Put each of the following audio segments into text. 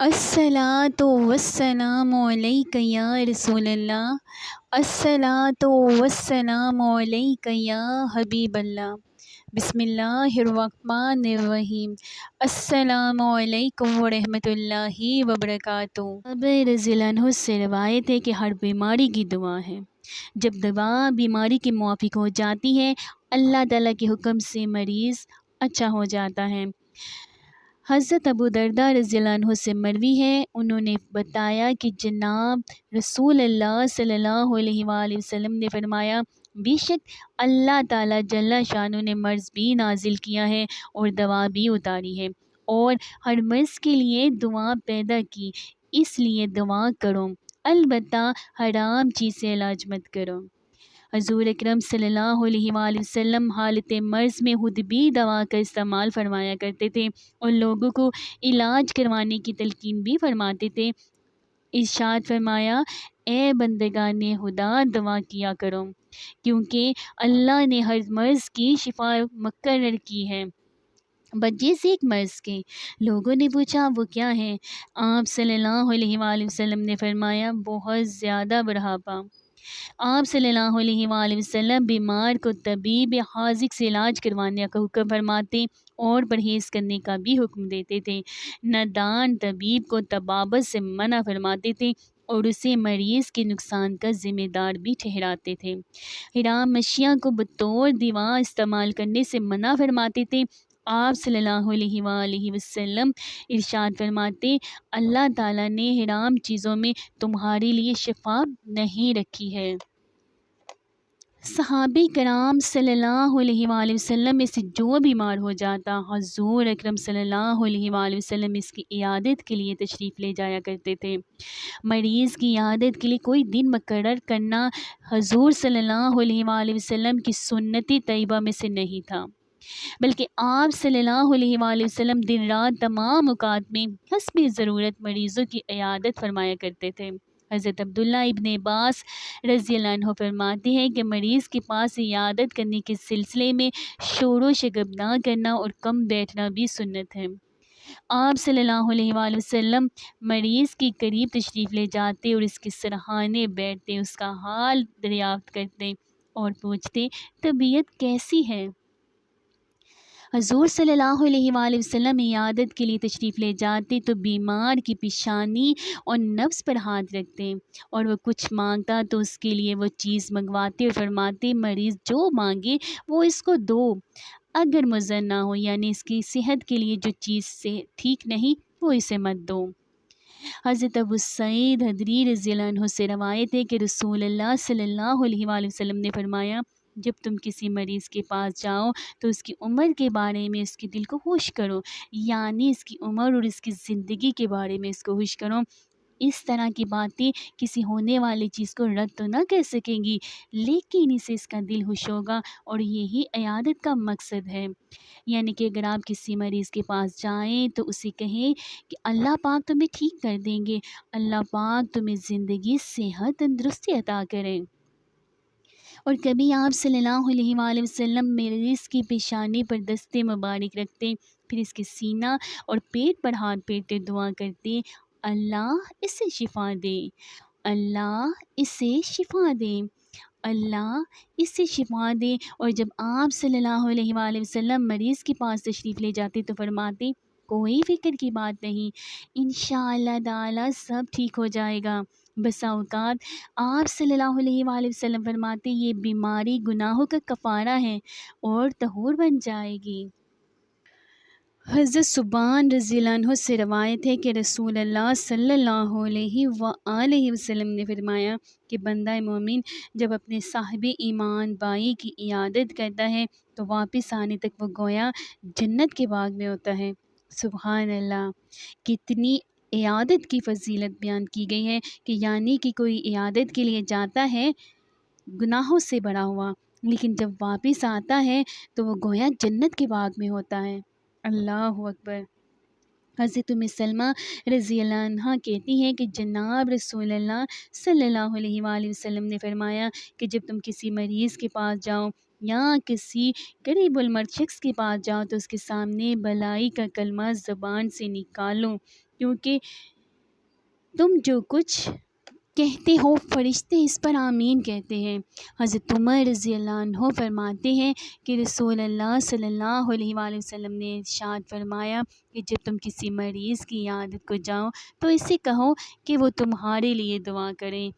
الصلاۃ والسلام علیک یا رسول اللہ، الصلاۃ والسلام علیک یا حبیب اللہ۔ بسم اللہ الرحمن الرحیم۔ السلام علیکم ورحمۃ اللہ وبرکاتہ۔ ابو رضی اللہ عنہ سے روایت ہے کہ ہر بیماری کی دعا ہے، جب دوا بیماری کے موافق ہو جاتی ہے اللہ تعالیٰ کے حکم سے مریض اچھا ہو جاتا ہے۔ حضرت ابو درداء رضی اللہ عنہ سے مروی ہے، انہوں نے بتایا کہ جناب رسول اللہ صلی اللہ علیہ وآلہ وسلم نے فرمایا، بے شک اللہ تعالیٰ جل شانہ نے مرض بھی نازل کیا ہے اور دوا بھی اتاری ہے، اور ہر مرض کے لیے دعا پیدا کی، اس لیے دعا کرو، البتہ حرام چیز سے علاج مت کرو۔ حضور اکرم صلی اللہ علیہ وآلہ وسلم حالت مرض میں خود بھی دوا کا استعمال فرمایا کرتے تھے اور لوگوں کو علاج کروانے کی تلقین بھی فرماتے تھے۔ ارشاد فرمایا، اے بندگان خدا دعا کیا کرو، کیونکہ اللہ نے ہر مرض کی شفا مقرر کی ہے بجے سے ایک مرض کے۔ لوگوں نے پوچھا وہ کیا ہے؟ آپ صلی اللہ علیہ وآلہ وسلم نے فرمایا، بہت زیادہ بڑھاپا۔ آپ صلی اللہ علیہ وآلہ وسلم بیمار کو طبیب حاذق سے علاج کروانے کا حکم فرماتے اور پرہیز کرنے کا بھی حکم دیتے تھے۔ نادان طبیب کو طبابت سے منع فرماتے تھے اور اسے مریض کے نقصان کا ذمہ دار بھی ٹھہراتے تھے۔ حرام اشیاء کو بطور دوا استعمال کرنے سے منع فرماتے تھے۔ آپ صلی اللہ علیہ وآلہ وسلم ارشاد فرماتے، اللہ تعالیٰ نے حرام چیزوں میں تمہارے لیے شفا نہیں رکھی ہے۔ صحابہ کرام صلی اللہ علیہ وآلہ وسلم میں سے جو بیمار ہو جاتا حضور اکرم صلی اللہ علیہ وآلہ وسلم اس کی عیادت کے لیے تشریف لے جایا کرتے تھے۔ مریض کی عیادت کے لیے کوئی دن مقرر کرنا حضور صلی اللہ علیہ وآلہ وسلم کی سنت طیبہ میں سے نہیں تھا، بلکہ آپ صلی اللہ علیہ وآلہ وسلم دن رات تمام اوقات میں حسب ضرورت مریضوں کی عیادت فرمایا کرتے تھے۔ حضرت عبداللہ ابن عباس رضی اللہ عنہ فرماتے ہیں کہ مریض کے پاس عیادت کرنے کے سلسلے میں شور و شگب نہ کرنا اور کم بیٹھنا بھی سنت ہے۔ آپ صلی اللہ علیہ وآلہ وسلم مریض کے قریب تشریف لے جاتے اور اس کے سرہانے بیٹھتے، اس کا حال دریافت کرتے اور پوچھتے، طبیعت کیسی ہے؟ حضور صلی اللہ علیہ وآلہ وسلم عیادت کے لیے تشریف لے جاتے تو بیمار کی پیشانی اور نفس پر ہاتھ رکھتے اور وہ کچھ مانگتا تو اس کے لیے وہ چیز منگواتے اور فرماتے، مریض جو مانگے وہ اس کو دو، اگر مضر نہ ہو یعنی اس کی صحت کے لیے جو چیز سے ٹھیک نہیں وہ اسے مت دو۔ حضرت ابو سعید خدری رضی اللہ عنہ سے روایت ہے کہ رسول اللہ صلی اللہ علیہ وآلہ وسلم نے فرمایا، جب تم کسی مریض کے پاس جاؤ تو اس کی عمر کے بارے میں اس کے دل کو خوش کرو، یعنی اس کی عمر اور اس کی زندگی کے بارے میں اس کو خوش کرو۔ اس طرح کی باتیں کسی ہونے والی چیز کو رد تو نہ کر سکیں گی، لیکن اسے اس کا دل خوش ہوگا، اور یہی عیادت کا مقصد ہے۔ یعنی کہ اگر آپ کسی مریض کے پاس جائیں تو اسے کہیں کہ اللہ پاک تمہیں ٹھیک کر دیں گے، اللہ پاک تمہیں زندگی، صحت، تندرستی عطا کریں۔ اور کبھی آپ صلی اللہ علیہ وآلہ وسلم مریض کی پیشانی پر دست مبارک رکھتے، پھر اس کے سینہ اور پیٹ پر ہاتھ پھیرتے دعا کرتے، اللہ اسے شفا دے، اللہ اسے شفا دے، اللہ اسے شفا دے۔ اور جب آپ صلی اللہ علیہ وآلہ وسلم مریض کے پاس تشریف لے جاتے تو فرماتے، کوئی فکر کی بات نہیں، انشاءاللہ تعالی سب ٹھیک ہو جائے گا۔ بسا اوقات آپ صلی اللہ علیہ وآلہ وسلم فرماتے، یہ بیماری گناہوں کا کفارہ ہے اور طہور بن جائے گی۔ حضرت ثوبان رضی اللہ عنہ سے روایت ہے کہ رسول اللہ صلی اللہ علیہ وآلہ وسلم نے فرمایا کہ بندہ مومن جب اپنے صاحب ایمان بھائی کی عیادت کرتا ہے تو واپس آنے تک وہ گویا جنت کے باغ میں ہوتا ہے۔ سبحان اللہ، کتنی عیادت کی فضیلت بیان کی گئی ہے کہ یعنی کہ کوئی عیادت کے لیے جاتا ہے گناہوں سے بھرا ہوا، لیکن جب واپس آتا ہے تو وہ گویا جنت کے باغ میں ہوتا ہے۔ اللہ اکبر۔ حضرت ام سلمہ رضی اللہ عنہ کہتی ہیں کہ جناب رسول اللہ صلی اللہ علیہ وآلہ وسلم نے فرمایا کہ جب تم کسی مریض کے پاس جاؤ یا کسی قریب المرد شخص کے پاس جاؤ تو اس کے سامنے بلائی کا کلمہ زبان سے نکالو، کیونکہ تم جو کچھ کہتے ہو فرشتے اس پر آمین کہتے ہیں۔ حضرت عمر رضی اللہ عنہ فرماتے ہیں کہ رسول اللہ صلی اللہ علیہ وآلہ وسلم نے ارشاد فرمایا کہ جب تم کسی مریض کی عیادت کو جاؤ تو اسے کہو کہ وہ تمہارے لیے دعا کریں۔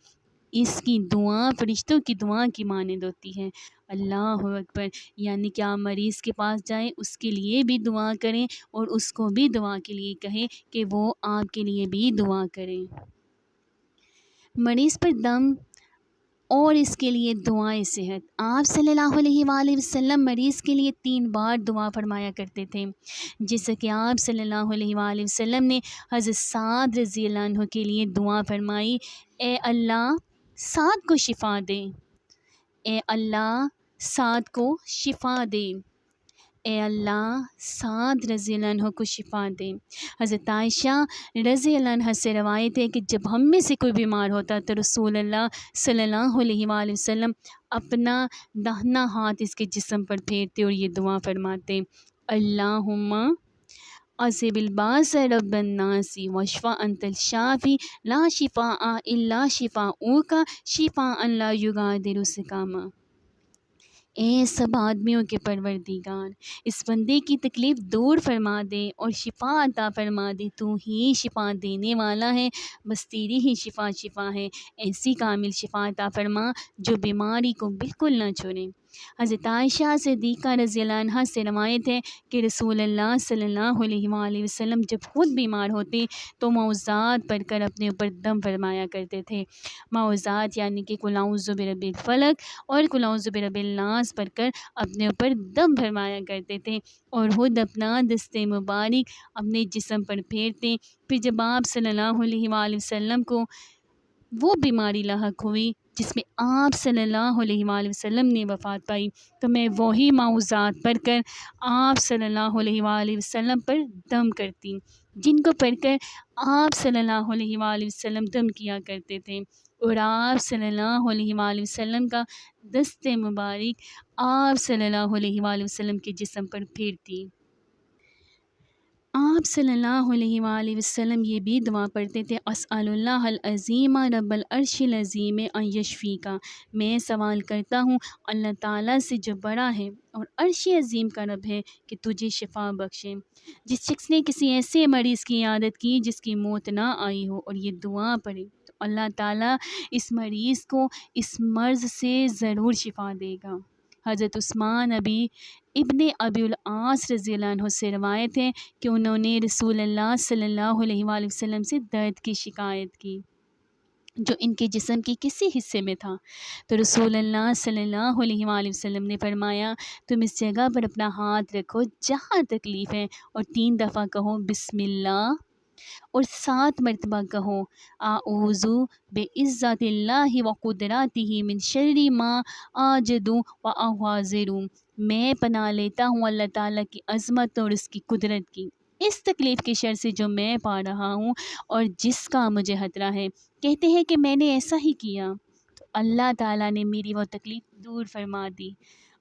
اس کی دعا فرشتوں کی دعا کی مانند ہوتی ہے۔ اللہ اکبر، یعنی کہ آپ مریض کے پاس جائیں، اس کے لیے بھی دعا کریں اور اس کو بھی دعا کے لیے کہیں کہ وہ آپ کے لیے بھی دعا کریں۔ مریض پر دم اور اس کے لیے دعائیں صحت۔ آپ صلی اللہ علیہ وآلہ وسلم مریض کے لیے 3 بار دعا فرمایا کرتے تھے، جیسا کہ آپ صلی اللہ علیہ وآلہ وسلم نے حضرت سعد رضی اللہ عنہ کے لیے دعا فرمائی، اے اللہ سعد کو شفا دے، اے اللہ سعد کو شفا دے، اے اللہ سعد رضی اللہ عنہ کو شفا دے۔ حضرت عائشہ رضی اللہ عنہ سے روایت ہے کہ جب ہم میں سے کوئی بیمار ہوتا تو رسول اللہ صلی اللہ علیہ وآلہ وسلم اپنا داہنا ہاتھ اس کے جسم پر پھیرتے اور یہ دعا فرماتے، اللہم اذہب الباس رب الناس واشف انت الشافی لا شفاء الا شفاؤک شفاء لا یغادر سقاما۔ اے سب آدمیوں کے پروردگار، اس بندے کی تکلیف دور فرما دے اور شفا عطا فرما دے، تو ہی شفا دینے والا ہے، بس تیری ہی شفا ہے، ایسی کامل شفا عطا فرما جو بیماری کو بالکل نہ چھوڑے۔ حضرت عائشہ صدیقہ رضی اللہ عنہ سے روایت ہے کہ رسول اللہ صلی اللہ علیہ وآلہ وسلم جب خود بیمار ہوتے تو معوذات پڑھ کر اپنے اوپر دم فرمایا کرتے تھے۔ معوذات یعنی کہ قل اعوذ برب الفلق اور قل اعوذ برب الناس پڑھ کر اپنے اوپر دم فرمایا کرتے تھے اور خود اپنا دست مبارک اپنے جسم پر پھیرتے۔ پھر جب آپ صلی اللہ علیہ وآلہ وسلم کو وہ بیماری لاحق ہوئی جس میں آپ صلی اللہ علیہ وآلہ وسلم نے وفات پائی تو میں وہی معوذات پڑھ کر آپ صلی اللہ علیہ وآلہ وسلم پر دم کرتی، جن کو پڑھ کر آپ صلی اللہ علیہ وآلہ وسلم دم کیا کرتے تھے، اور آپ صلی اللہ علیہ وآلہ وسلم کا دست مبارک آپ صلی اللہ علیہ وآلہ وسلم کے جسم پر پھیرتی۔ آپ صلی اللہ علیہ وآلہ وسلم یہ بھی دعا پڑھتے تھے، اسأل اللہ العظیم رب العرش العظیم ان یشفیکا، میں سوال کرتا ہوں اللہ تعالیٰ سے جو بڑا ہے اور عرش عظیم کا رب ہے کہ تجھے شفا بخشے۔ جس شخص نے کسی ایسے مریض کی عیادت کی جس کی موت نہ آئی ہو اور یہ دعا پڑھے تو اللہ تعالیٰ اس مریض کو اس مرض سے ضرور شفا دے گا۔ حضرت عثمان ابن ابی العاص رضی اللہ عنہ سے روایت ہے کہ انہوں نے رسول اللہ صلی اللہ علیہ وآلہ وسلم سے درد کی شکایت کی جو ان کے جسم کے کسی حصے میں تھا، تو رسول اللہ صلی اللہ علیہ وآلہ وسلم نے فرمایا تم اس جگہ پر اپنا ہاتھ رکھو جہاں تکلیف ہے اور 3 دفعہ کہو بسم اللہ اور 7 مرتبہ کہو اعوذ بعزت اللہ وقدرتہ من شر ما اجد واحاذر، میں پناہ لیتا ہوں اللہ تعالیٰ کی عظمت اور اس کی قدرت کی اس تکلیف کے شر سے جو میں پا رہا ہوں اور جس کا مجھے خطرہ ہے۔ کہتے ہیں کہ میں نے ایسا ہی کیا تو اللہ تعالیٰ نے میری وہ تکلیف دور فرما دی۔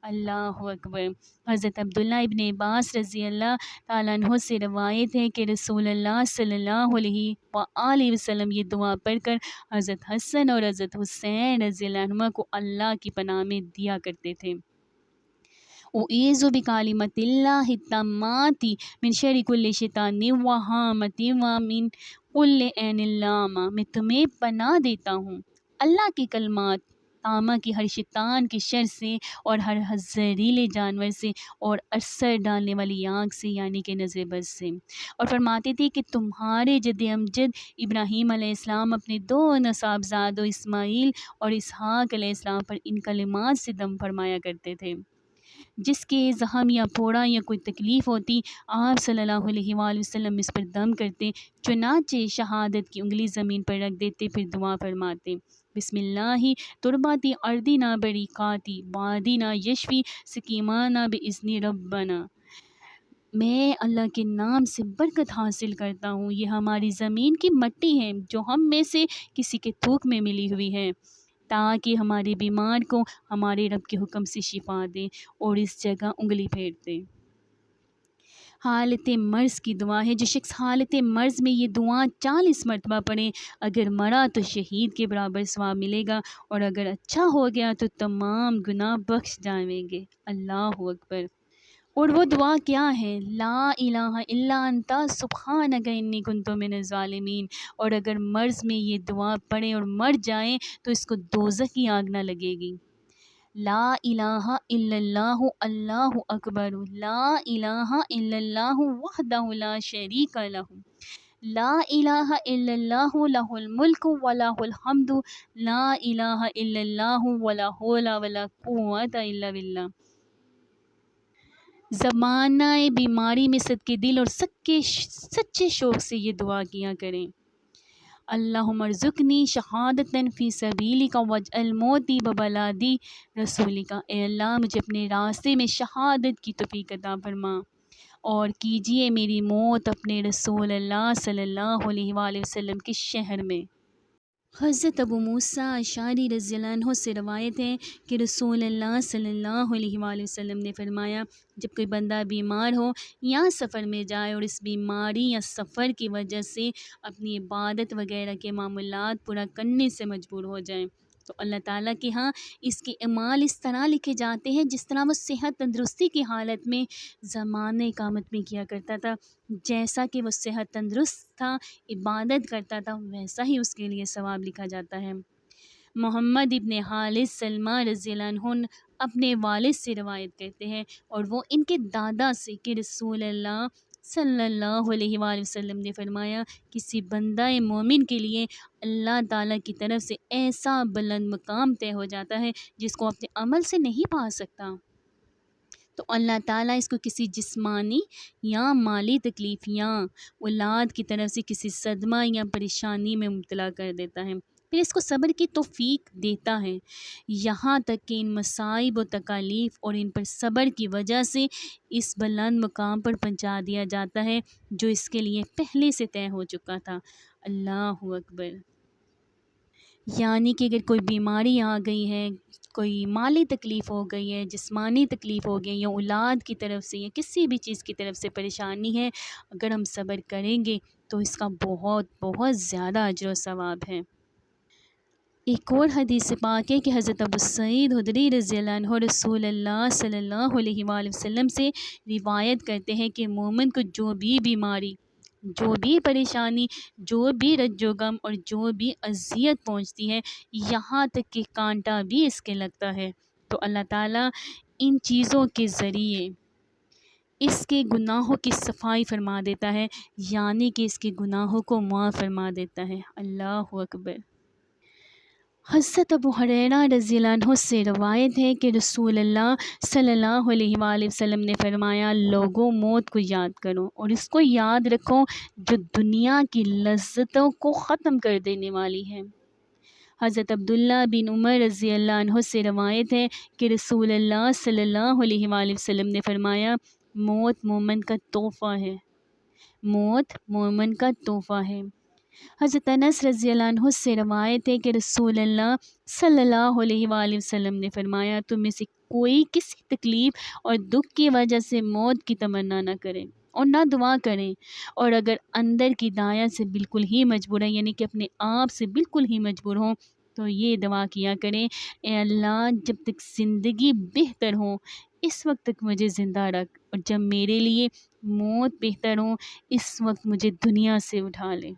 اللہ اکبر۔ حضرت عبداللہ ابن عباس رضی اللہ تعالیٰ عنہ سے روایت ہے کہ رسول اللہ صلی اللہ علیہ وآلہ وسلم یہ دعا پڑھ کر حضرت حسن اور حضرت حسین رضی اللہ عنہ کو اللہ کی پناہ میں دیا کرتے تھے۔ اعوذ بکلمات اللہ التامات من شر کل شیطان وہامۃ ومن کل عین لامہ، میں تمہیں پناہ دیتا ہوں اللہ کی کلمات تامہ کی ہر شیطان کے شر سے اور ہر زہریلے جانور سے اور اثر ڈالنے والی آنکھ سے یعنی کہ نظر بد سے۔ اور فرماتے تھے کہ تمہارے جد امجد ابراہیم علیہ السلام اپنے 2 نصابزادوں اسماعیل اور اسحاق علیہ السلام پر ان کلمات سے دم فرمایا کرتے تھے۔ جس کے زخم یا پھوڑا یا کوئی تکلیف ہوتی آپ صلی اللہ علیہ وآلہ وسلم اس پر دم کرتے، چنانچہ شہادت کی انگلی زمین پر رکھ دیتے، پھر دعا فرماتے بسم اللہ ترباتی اردینا بریقاتی بادینا یشفی سکیمانا باذن ربنا، میں اللہ کے نام سے برکت حاصل کرتا ہوں، یہ ہماری زمین کی مٹی ہے جو ہم میں سے کسی کے تھوک میں ملی ہوئی ہے، تاکہ ہمارے بیمار کو ہمارے رب کے حکم سے شفا دے، اور اس جگہ انگلی پھیرتے۔ حالت مرض کی دعا ہے۔ جو شخص حالت مرض میں یہ دعا 40 مرتبہ پڑھے، اگر مرا تو شہید کے برابر ثواب ملے گا، اور اگر اچھا ہو گیا تو تمام گناہ بخش جائیں گے۔ اللہ اکبر۔ اور وہ دعا کیا ہے؟ لا الہ الا انت سبحانک انی کنت من الظالمین۔ اور اگر مرض میں یہ دعا پڑھیں اور مر جائیں تو اس کو دوزخ کی آگ نہ لگے گی۔ لا الہ الا اللہ اللہ اکبر، لا الہ الا اللہ وحدہ لا شریک لہ، لا الہ الا اللہ لہ الملک ولہ الحمد، لا الہ الا اللہ ولا حول ولا قوۃ الا باللہ۔ زمانہ بیماری میں صدقے دل اور سچے شوق سے یہ دعا کیا کریں۔ اللہم ارزقنی شہادتاً فی سبیلک واجعل موتی ببلادی رسولک۔ اے اللہ مجھے اپنے راستے میں شہادت کی توفیق عطا فرما، اور کیجئے میری موت اپنے رسول اللہ صلی اللہ علیہ وآلہ وسلم کے شہر میں۔ حضرت ابو موسیٰ اشعری رضی اللہ عنہ سے روایت ہے کہ رسول اللہ صلی اللہ علیہ وآلہ وسلم نے فرمایا، جب کوئی بندہ بیمار ہو یا سفر میں جائے اور اس بیماری یا سفر کی وجہ سے اپنی عبادت وغیرہ کے معمولات پورا کرنے سے مجبور ہو جائیں، تو اللہ تعالیٰ کے ہاں اس کے اعمال اس طرح لکھے جاتے ہیں جس طرح وہ صحت تندرستی کی حالت میں زمانۂ اقامت میں کیا کرتا تھا۔ جیسا کہ وہ صحت تندرست تھا، عبادت کرتا تھا، ویسا ہی اس کے لیے ثواب لکھا جاتا ہے۔ محمد ابن حارث سلمہ رضی اللہ عنہ اپنے والد سے روایت کرتے ہیں، اور وہ ان کے دادا سے، کہ رسول اللہ صلی اللہ علیہ وآلہ وسلم نے فرمایا، کسی بندہ مومن کے لیے اللہ تعالیٰ کی طرف سے ایسا بلند مقام طے ہو جاتا ہے جس کو اپنے عمل سے نہیں پا سکتا، تو اللہ تعالیٰ اس کو کسی جسمانی یا مالی تکلیف یا اولاد کی طرف سے کسی صدمہ یا پریشانی میں مبتلا کر دیتا ہے، پھر اس کو صبر کی توفیق دیتا ہے، یہاں تک کہ ان مصائب و تکالیف اور ان پر صبر کی وجہ سے اس بلند مقام پر پہنچا دیا جاتا ہے جو اس کے لیے پہلے سے طے ہو چکا تھا۔ اللہ اکبر۔ یعنی کہ اگر کوئی بیماری آ گئی ہے، کوئی مالی تکلیف ہو گئی ہے، جسمانی تکلیف ہو گئی، یا اولاد کی طرف سے یا کسی بھی چیز کی طرف سے پریشانی ہے، اگر ہم صبر کریں گے تو اس کا بہت بہت زیادہ اجر و ثواب ہے۔ ایک اور حدیث پاک ہے کہ حضرت ابو سعید خدری رضی اللہ عنہ رسول اللہ صلی اللہ علیہ وآلہ وسلم سے روایت کرتے ہیں کہ مومن کو جو بھی بیماری، جو بھی پریشانی، جو بھی رنج و غم اور جو بھی اذیت پہنچتی ہے، یہاں تک کہ کانٹا بھی اس کے لگتا ہے، تو اللہ تعالیٰ ان چیزوں کے ذریعے اس کے گناہوں کی صفائی فرما دیتا ہے، یعنی کہ اس کے گناہوں کو معاف فرما دیتا ہے۔ اللہ اکبر۔ حضرت ابو ہریرہ رضی اللہ عنہ سے روایت ہے کہ رسول اللہ صلی اللہ علیہ وآلہ وسلم نے فرمایا، لوگوں موت کو یاد کرو اور اس کو یاد رکھو جو دنیا کی لذتوں کو ختم کر دینے والی ہے۔ حضرت عبداللہ بن عمر رضی اللہ عنہ سے روایت ہے کہ رسول اللہ صلی اللہ علیہ وآلہ وسلم نے فرمایا، موت مومن کا تحفہ ہے، موت مومن کا تحفہ ہے۔ حضرت انس رضی اللہ عنہ سے روایت ہے کہ رسول اللہ صلی اللہ علیہ وآلہ وسلم نے فرمایا، تم میں سے کوئی کسی تکلیف اور دکھ کی وجہ سے موت کی تمنا نہ کرے اور نہ دعا کریں، اور اگر اندر کی دایا سے بالکل ہی مجبور ہے، یعنی کہ اپنے آپ سے بالکل ہی مجبور ہوں، تو یہ دعا کیا کریں، اے اللہ جب تک زندگی بہتر ہو اس وقت تک مجھے زندہ رکھ، اور جب میرے لیے موت بہتر ہو اس وقت مجھے دنیا سے اٹھا لے۔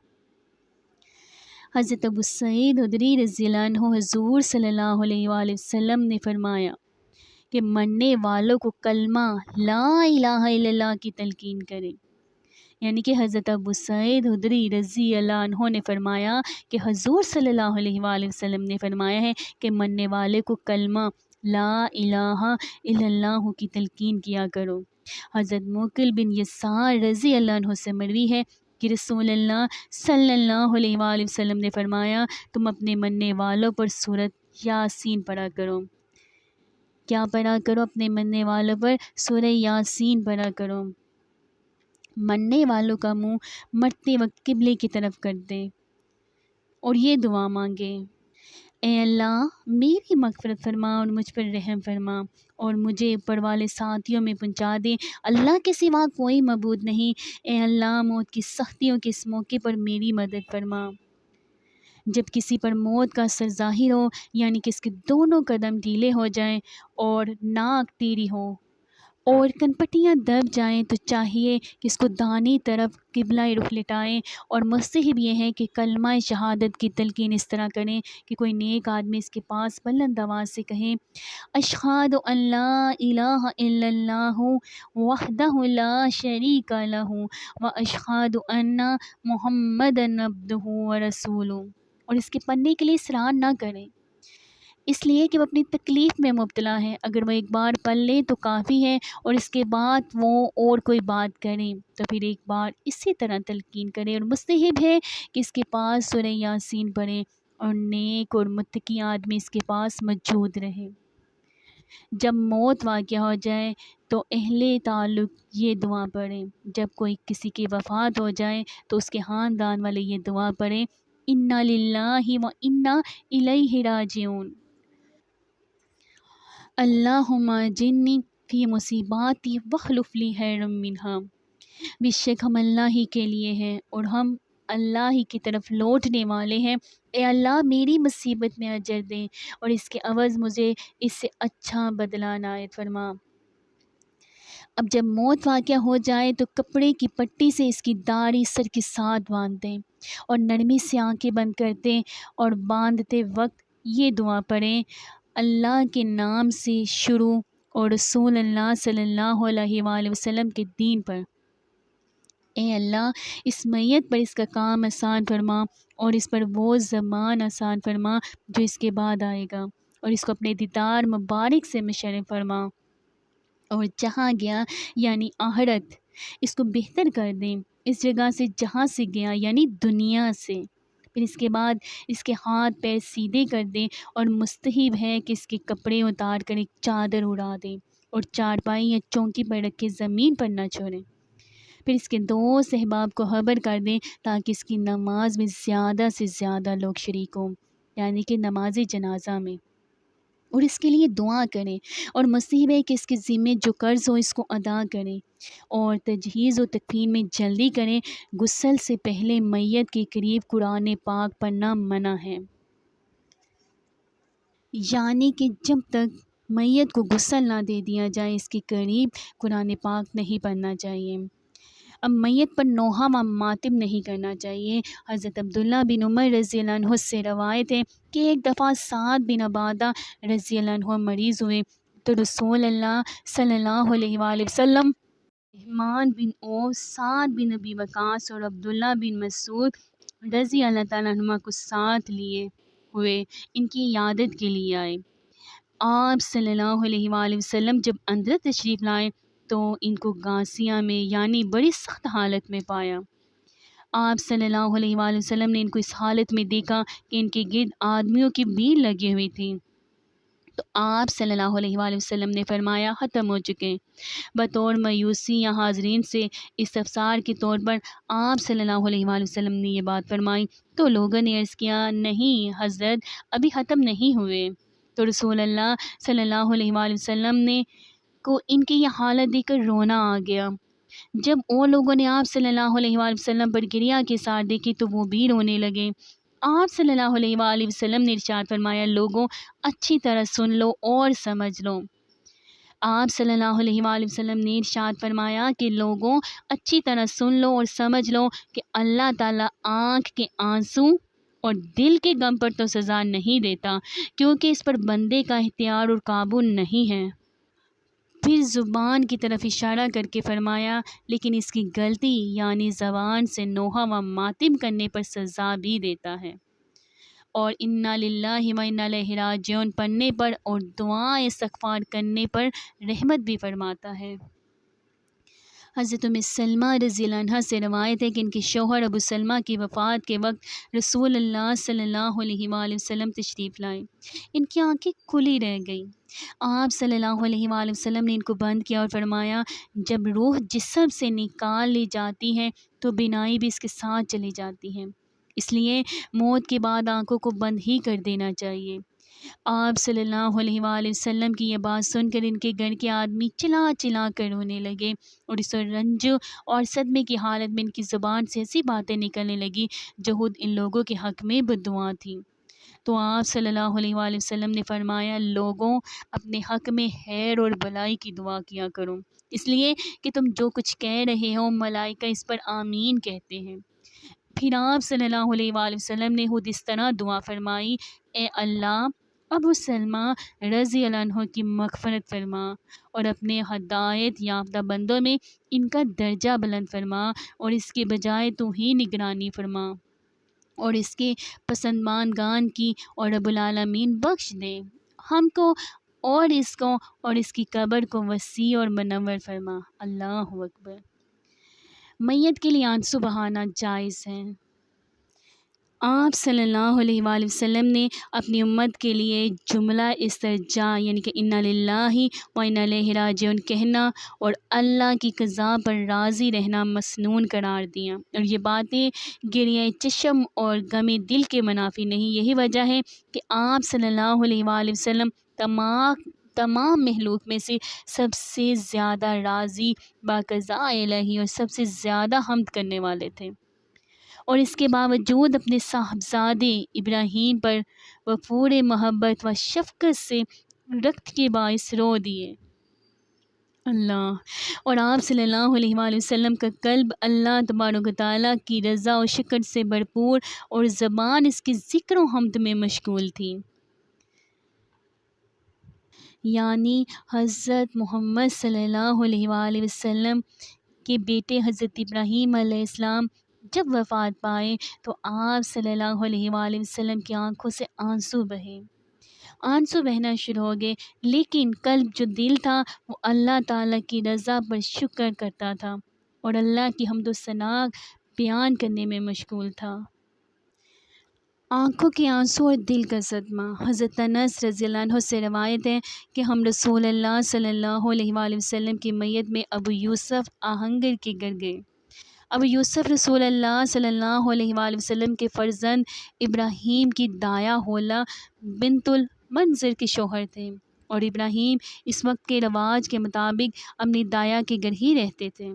حضرت ابو سعید خدری رضی اللہ عنہ حضور صلی اللہ علیہ وآلہ وسلم نے فرمایا کہ مرنے والوں کو کلمہ لا الہ الا اللہ کی تلقین کرے، یعنی کہ حضرت ابو سعید خدری رضی اللہ عنہ نے فرمایا کہ حضور صلی اللہ علیہ وآلہ وسلم نے فرمایا ہے کہ مرنے والے کو کلمہ لا الہ الا اللہ کی تلقین کیا کرو۔ حضرت موکل بن یسار رضی اللہ عنہ سے مروی ہے کہ رسول اللہ صلی اللہ علیہ وآلہ وسلم نے فرمایا، تم اپنے مرنے والوں پر سورۃ یاسین پڑھا کرو۔ کیا پڑھا کرو؟ اپنے مرنے والوں پر سورہ یاسین پڑھا کرو۔ مرنے والوں کا منہ مرتے وقت قبلے کی طرف کر دے اور یہ دعا مانگے، اے اللہ میری مغفرت فرما اور مجھ پر رحم فرما اور مجھے اوپر والے ساتھیوں میں پہنچا دے۔ اللہ کے سوا کوئی معبود نہیں۔ اے اللہ موت کی سختیوں کے اس موقع پر میری مدد فرما۔ جب کسی پر موت کا اثر ظاہر ہو، یعنی کہ اس کے دونوں قدم ڈھیلے ہو جائیں اور ناک تیری ہو اور کنپٹیاں دب جائیں، تو چاہیے کہ اس کو دانی طرف قبلہ رخ لٹائیں، اور مستحب یہ ہے کہ کلمہ شہادت کی تلقین اس طرح کریں کہ کوئی نیک آدمی اس کے پاس بلند آواز سے کہیں، اشہد ان لا الہ الا اللہ وحدہ لا شریک لہ واشہد ان محمدًا عبدہ ورسولہ، اور اس کے پڑھنے کے لیے اصرار نہ کریں، اس لیے کہ وہ اپنی تکلیف میں مبتلا ہے۔ اگر وہ ایک بار پڑھ لے تو کافی ہے، اور اس کے بعد وہ اور کوئی بات کریں تو پھر ایک بار اسی طرح تلقین کریں، اور مستحب ہے کہ اس کے پاس سورہ یاسین پڑھیں اور نیک اور متقی آدمی اس کے پاس موجود رہے۔ جب موت واقع ہو جائے تو اہل تعلق یہ دعا پڑھیں۔ جب کوئی کسی کی وفات ہو جائے تو اس کے خاندان والے یہ دعا پڑھیں، انا للہ و انا الیہ راجعون، اللہم اجرنی فی مصیباتی واخلف لی خیرا منہا۔ بے شک ہم اللہ ہی کے لیے ہیں اور ہم اللہ ہی کی طرف لوٹنے والے ہیں۔ اے اللہ میری مصیبت میں اجر دیں اور اس کے عوض مجھے اس سے اچھا بدلہ عنایت فرما۔ اب جب موت واقع ہو جائے تو کپڑے کی پٹی سے اس کی داڑھی سر کے ساتھ باندھ دیں اور نرمی سے آنکھیں بند کر دیں، اور باندھتے وقت یہ دعا پڑھیں، اللہ کے نام سے شروع اور رسول اللہ صلی اللہ علیہ وآلہ وسلم کے دین پر۔ اے اللہ اس میت پر اس کا کام آسان فرما اور اس پر وہ زمان آسان فرما جو اس کے بعد آئے گا، اور اس کو اپنے دیدار مبارک سے مشرف فرما، اور جہاں گیا یعنی آخرت اس کو بہتر کر دیں اس جگہ سے جہاں سے گیا یعنی دنیا سے۔ پھر اس کے بعد اس کے ہاتھ پیر سیدھے کر دیں، اور مستحب ہے کہ اس کے کپڑے اتار کر ایک چادر اڑا دیں اور چارپائی یا چونکی پر رکھ کے زمین پر نہ چھوڑیں۔ پھر اس کے دوست احباب کو خبر کر دیں تاکہ اس کی نماز میں زیادہ سے زیادہ لوگ شریک ہوں، یعنی کہ نماز جنازہ میں، اور اس کے لیے دعا کریں، اور مستحب ہے کہ اس کے ذمے جو قرض ہو اس کو ادا کریں، اور تجہیز و تکفین میں جلدی کریں۔ غسل سے پہلے میت کے قریب قرآن پاک پڑھنا منع ہے، یعنی کہ جب تک میت کو غسل نہ دے دیا جائے اس کے قریب قرآن پاک نہیں پڑھنا چاہیے۔ اب میت پر نوحہ و ماتم نہیں کرنا چاہیے۔ حضرت عبداللہ بن عمر رضی اللہ عنہ سے روایت ہے کہ ایک دفعہ سعد بن عبادہ رضی اللہ عنہ مریض ہوئے تو رسول اللہ صلی اللہ علیہ وآلہ وسلم رحمان بن عوف، سعد بن ابی وقاص اور عبداللہ بن مسعود رضی اللہ تعالیٰ عنہما کو ساتھ لیے ہوئے ان کی عیادت کے لیے آئے۔ آپ صلی اللہ علیہ وآلہ وسلم جب اندر تشریف لائے تو ان کو غاسیہ میں یعنی بڑی سخت حالت میں پایا۔ آپ صلی اللہ علیہ وآلہ وسلم نے ان کو اس حالت میں دیکھا کہ ان کے گرد آدمیوں کی بھیڑ لگی ہوئی تھی، تو آپ صلی اللہ علیہ وآلہ وسلم نے فرمایا ختم ہو چکے۔ بطور مایوسی یا حاضرین سے استفسار کے طور پر آپ صلی اللہ علیہ وآلہ وسلم نے یہ بات فرمائی، تو لوگوں نے عرض کیا نہیں حضرت ابھی ختم نہیں ہوئے۔ تو رسول اللہ صلی اللہ علیہ وآلہ وسلم نے کو ان کی یہ حالت دیکھ کر رونا آ گیا۔ جب اور لوگوں نے آپ صلی اللہ علیہ وآلہ وسلم پر گریہ کے ساتھ دیکھی تو وہ بھی رونے لگے۔ آپ صلی اللہ علیہ وآلہ وسلم نے ارشاد فرمایا لوگوں اچھی طرح سن لو اور سمجھ لو۔ آپ صلی اللہ علیہ وآلہ وسلم نے ارشاد فرمایا کہ لوگوں اچھی طرح سن لو اور سمجھ لو کہ اللہ تعالیٰ آنکھ کے آنسو اور دل کے غم پر تو سزا نہیں دیتا، کیونکہ اس پر بندے کا اختیار اور قابو نہیں ہے۔ پھر زبان کی طرف اشارہ کر کے فرمایا لیکن اس کی غلطی یعنی زبان سے نوحہ و ماتم کرنے پر سزا بھی دیتا ہے، اور انا للہ و انا الیہ راجعون پڑھنے پر اور دعائیں استغفار کرنے پر رحمت بھی فرماتا ہے۔ حضرت ام سلمہ رضی اللہ عنہ سے روایت ہے کہ ان کے شوہر ابو سلمہ کی وفات کے وقت رسول اللہ صلی اللہ علیہ وآلہ وسلم تشریف لائے۔ ان کی آنکھیں کھلی رہ گئیں۔ آپ صلی اللہ علیہ وآلہ وسلم نے ان کو بند کیا اور فرمایا جب روح جسم سے نکال لی جاتی ہے تو بینائی بھی اس کے ساتھ چلی جاتی ہے۔ اس لیے موت کے بعد آنکھوں کو بند ہی کر دینا چاہیے۔ آپ صلی اللہ علیہ وآلہ وسلم کی یہ بات سن کر ان کے گھر کے آدمی چلا چلا کر رونے لگے، اور اس رنج اور صدمے کی حالت میں ان کی زبان سے ایسی باتیں نکلنے لگی جو خود ان لوگوں کے حق میں بددعا تھیں۔ تو آپ صلی اللہ علیہ وآلہ وسلم نے فرمایا، لوگوں اپنے حق میں خیر اور بھلائی کی دعا کیا کرو، اس لیے کہ تم جو کچھ کہہ رہے ہو ملائکہ اس پر آمین کہتے ہیں۔ پھر آپ صلی اللہ علیہ وآلہ وسلم نے خود اس طرح دعا فرمائی، اے اللہ ابو سلمہ رضی اللہ عنہ کی مغفرت فرما، اور اپنے ہدایت یافتہ بندوں میں ان کا درجہ بلند فرما، اور اس کے بجائے تو ہی نگرانی فرما، اور اس کے پسندمانگان کی اور رب العالمین بخش دے ہم کو اور اس کی قبر کو وسیع اور منور فرما۔ اللہ اکبر۔ میت کے لیے آنسو بہانا جائز ہے۔ آپ صلی اللہ علیہ وآلہ وسلم نے اپنی امت کے لیے جملہ استرجاع یعنی کہ انا للہ و انا الیہ راجعون کہنا اور اللہ کی قضاء پر راضی رہنا مسنون قرار دیا، اور یہ باتیں گریہ چشم اور غم دل کے منافی نہیں۔ یہی وجہ ہے کہ آپ صلی اللہ علیہ وآلہ وسلم تمام مخلوق میں سے سب سے زیادہ راضی بقضاء الہی اور سب سے زیادہ حمد کرنے والے تھے، اور اس کے باوجود اپنے صاحبزادے ابراہیم پر وہ پورے محبت و شفقت سے رکھت کے باعث رو دیے۔ اللہ، اور آپ صلی اللہ علیہ وآلہ وسلم کا قلب اللہ تبارک و تعالیٰ کی رضا و شکر سے بھرپور اور زبان اس کے ذکر و حمد میں مشغول تھی۔ یعنی حضرت محمد صلی اللہ علیہ وآلہ وسلم کے بیٹے حضرت ابراہیم علیہ السلام جب وفات پائے تو آپ صلی اللہ علیہ وآلہ وسلم کی آنکھوں سے آنسو بہے، آنسو بہنا شروع ہو گئے، لیکن قلب جو دل تھا وہ اللہ تعالیٰ کی رضا پر شکر کرتا تھا اور اللہ کی حمد و ثنا بیان کرنے میں مشغول تھا۔ آنکھوں کے آنسو اور دل کا صدمہ۔ حضرت انس رضی اللہ عنہ سے روایت ہے کہ ہم رسول اللہ صلی اللہ علیہ وآلہ وسلم کی میت میں ابو یوسف آہنگر کے گھر گئے۔ ابو یوسف رسول اللہ صلی اللہ علیہ وآلہ وسلم کے فرزند ابراہیم کی دایا حولہ بنت المنذر کے شوہر تھے، اور ابراہیم اس وقت کے رواج کے مطابق اپنی دایا کے گھر ہی رہتے تھے۔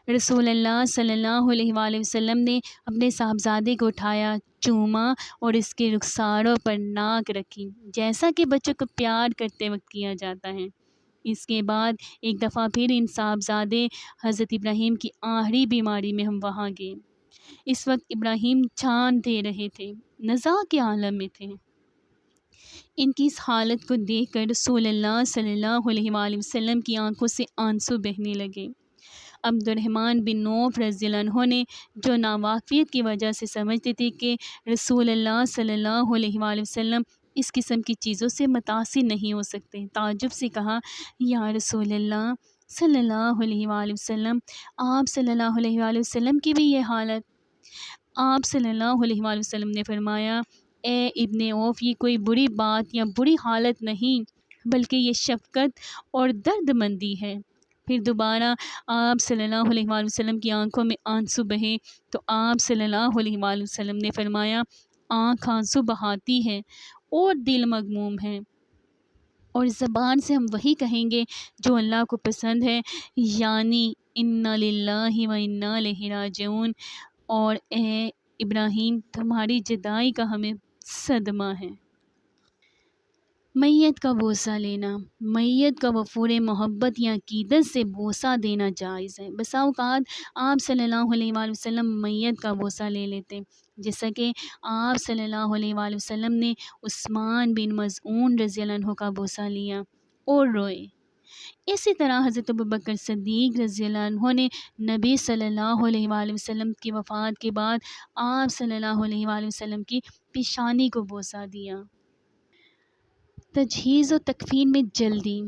رسول اللہ صلی اللہ علیہ وآلہ وسلم نے اپنے صاحبزادے کو اٹھایا، چوما اور اس کے رخساروں پر ناک رکھی، جیسا کہ بچوں کو پیار کرتے وقت کیا جاتا ہے۔ اس کے بعد ایک دفعہ پھر ان صاحبزادے حضرت ابراہیم کی آخری بیماری میں ہم وہاں گئے۔ اس وقت ابراہیم جان دے رہے تھے، نزا کے عالم میں تھے۔ ان کی اس حالت کو دیکھ کر رسول اللہ صلی اللہ علیہ وآلہ وسلم کی آنکھوں سے آنسو بہنے لگے۔ عبد الرحمن بن عوف رضی اللہ عنہ نے، جو ناواقفیت کی وجہ سے سمجھتے تھے کہ رسول اللہ صلی اللہ علیہ وآلہ وسلم اس قسم کی چیزوں سے متاثر نہیں ہو سکتے، تعجب سے کہا، یا رسول اللہ صلی اللہ علیہ وآلہ وسلم، آپ صلی اللہ علیہ وآلہ وسلم کی بھی یہ حالت؟ آپ صلی اللہ علیہ وآلہ وسلم نے فرمایا، اے ابن عوف، یہ کوئی بری بات یا بری حالت نہیں، بلکہ یہ شفقت اور درد مندی ہے۔ پھر دوبارہ آپ صلی اللہ علیہ وآلہ وسلم کی آنکھوں میں آنسو بہے تو آپ صلی اللہ علیہ وآلہ وسلم نے فرمایا، آنکھ آنسو بہاتی ہے اور دل مغموم ہے، اور زبان سے ہم وہی کہیں گے جو اللہ کو پسند ہے، یعنی انا للہ و انا الیہ راجعون، اور اے ابراہیم تمہاری جدائی کا ہمیں صدمہ ہے۔ میت کا بوسہ لینا۔ میت کا وفور محبت یا عقیدت سے بوسہ دینا جائز ہے۔ بسا اوقات آپ صلی اللہ علیہ وآلہ وسلم میت کا بوسہ لے لیتے، جیسا کہ آپ صلی اللہ علیہ وآلہ وسلم نے عثمان بن مظعون رضی اللہ عنہ کا بوسہ لیا اور روئے۔ اسی طرح حضرت ابوبکر صدیق رضی اللہ عنہ نے نبی صلی اللہ علیہ وآلہ وسلم کی وفات کے بعد آپ صلی اللہ علیہ وآلہ وسلم کی پیشانی کو بوسہ دیا۔ تجہیز و تکفین میں جلدی۔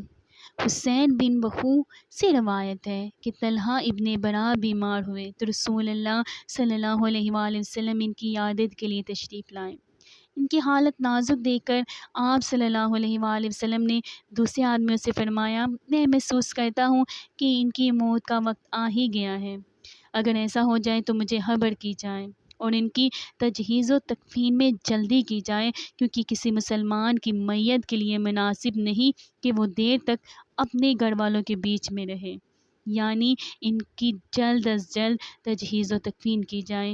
حسین بن بخو سے روایت ہے کہ طلحہ ابن برا بیمار ہوئے تو رسول اللہ صلی اللہ علیہ وآلہ وسلم ان کی عیادت کے لیے تشریف لائے۔ ان کی حالت نازک دیکھ کر آپ صلی اللہ علیہ وآلہ وسلم نے دوسرے آدمیوں سے فرمایا، میں محسوس کرتا ہوں کہ ان کی موت کا وقت آ ہی گیا ہے، اگر ایسا ہو جائے تو مجھے خبر کی جائے۔ اور ان کی تجہیز و تکفین میں جلدی کی جائے، کیونکہ کسی مسلمان کی میت کے لیے مناسب نہیں کہ وہ دیر تک اپنے گھر والوں کے بیچ میں رہے، یعنی ان کی جلد از جلد تجہیز و تکفین کی جائے۔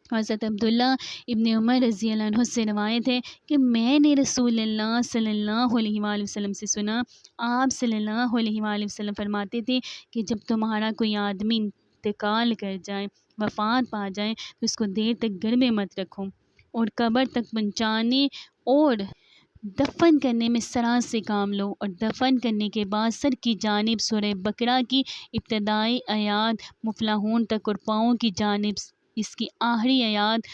حضرت عبداللہ ابن عمر رضی اللہ عنہ سے روایت ہے کہ میں نے رسول اللہ صلی اللہ علیہ وآلہ وسلم سے سنا، آپ صلی اللہ علیہ وآلہ وسلم فرماتے تھے کہ جب تمہارا کوئی آدمی انتقال کر جائے، وفات پا جائے، تو اس کو دیر تک گھر میں مت رکھو، اور قبر تک پہنچانے اور دفن کرنے میں سرا سے کام لو، اور دفن کرنے کے بعد سر کی جانب سورہ بقرہ کی ابتدائی آیات مفلحون تک اور پاؤں کی جانب اس کی آخری آیات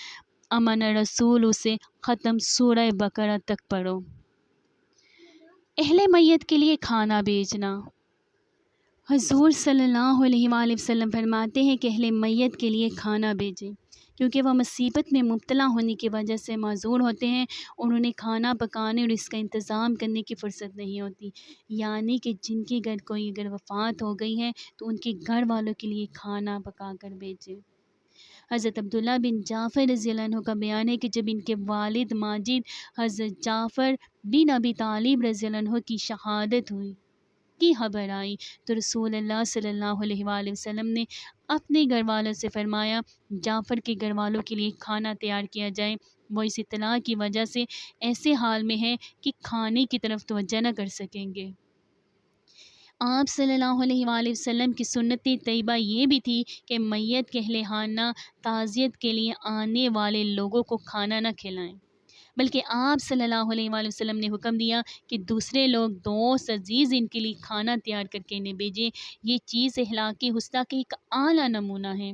امن رسول سے ختم سورہ بقرہ تک پڑھو۔ اہل میت کے لیے کھانا بھیجنا۔ حضور صلی اللہ علیہ وآلہ وسلم فرماتے ہیں کہ اہل میت کے لیے کھانا بھیجیں، کیونکہ وہ مصیبت میں مبتلا ہونے کی وجہ سے معذور ہوتے ہیں اور انہیں کھانا پکانے اور اس کا انتظام کرنے کی فرصت نہیں ہوتی، یعنی کہ جن کے گھر کوئی اگر وفات ہو گئی ہے تو ان کے گھر والوں کے لیے کھانا پکا کر بھیجیں۔ حضرت عبداللہ بن جعفر رضی اللہ عنہ کا بیان ہے کہ جب ان کے والد ماجد حضرت جعفر بن ابی طالب رضی اللہ عنہ کی شہادت ہوئی کی خبر آئی تو رسول اللہ صلی اللہ علیہ وآلہ وسلم نے اپنے گھر والوں سے فرمایا جعفر کے گھر والوں کے لیے کھانا تیار کیا جائے، وہ اس اطلاع کی وجہ سے ایسے حال میں ہیں کہ کھانے کی طرف توجہ نہ کر سکیں گے۔ آپ صلی اللہ علیہ وآلہ وسلم کی سنت طیبہ یہ بھی تھی کہ میت کے اہل خانہ تعزیت کے لیے آنے والے لوگوں کو کھانا نہ کھلائیں، بلکہ آپ صلی اللہ علیہ وآلہ وسلم نے حکم دیا کہ دوسرے لوگ دوست عزیز ان کے لیے کھانا تیار کر کے انہیں بھیجیں۔ یہ چیز اخلاقی حسنہ کا ایک اعلیٰ نمونہ ہے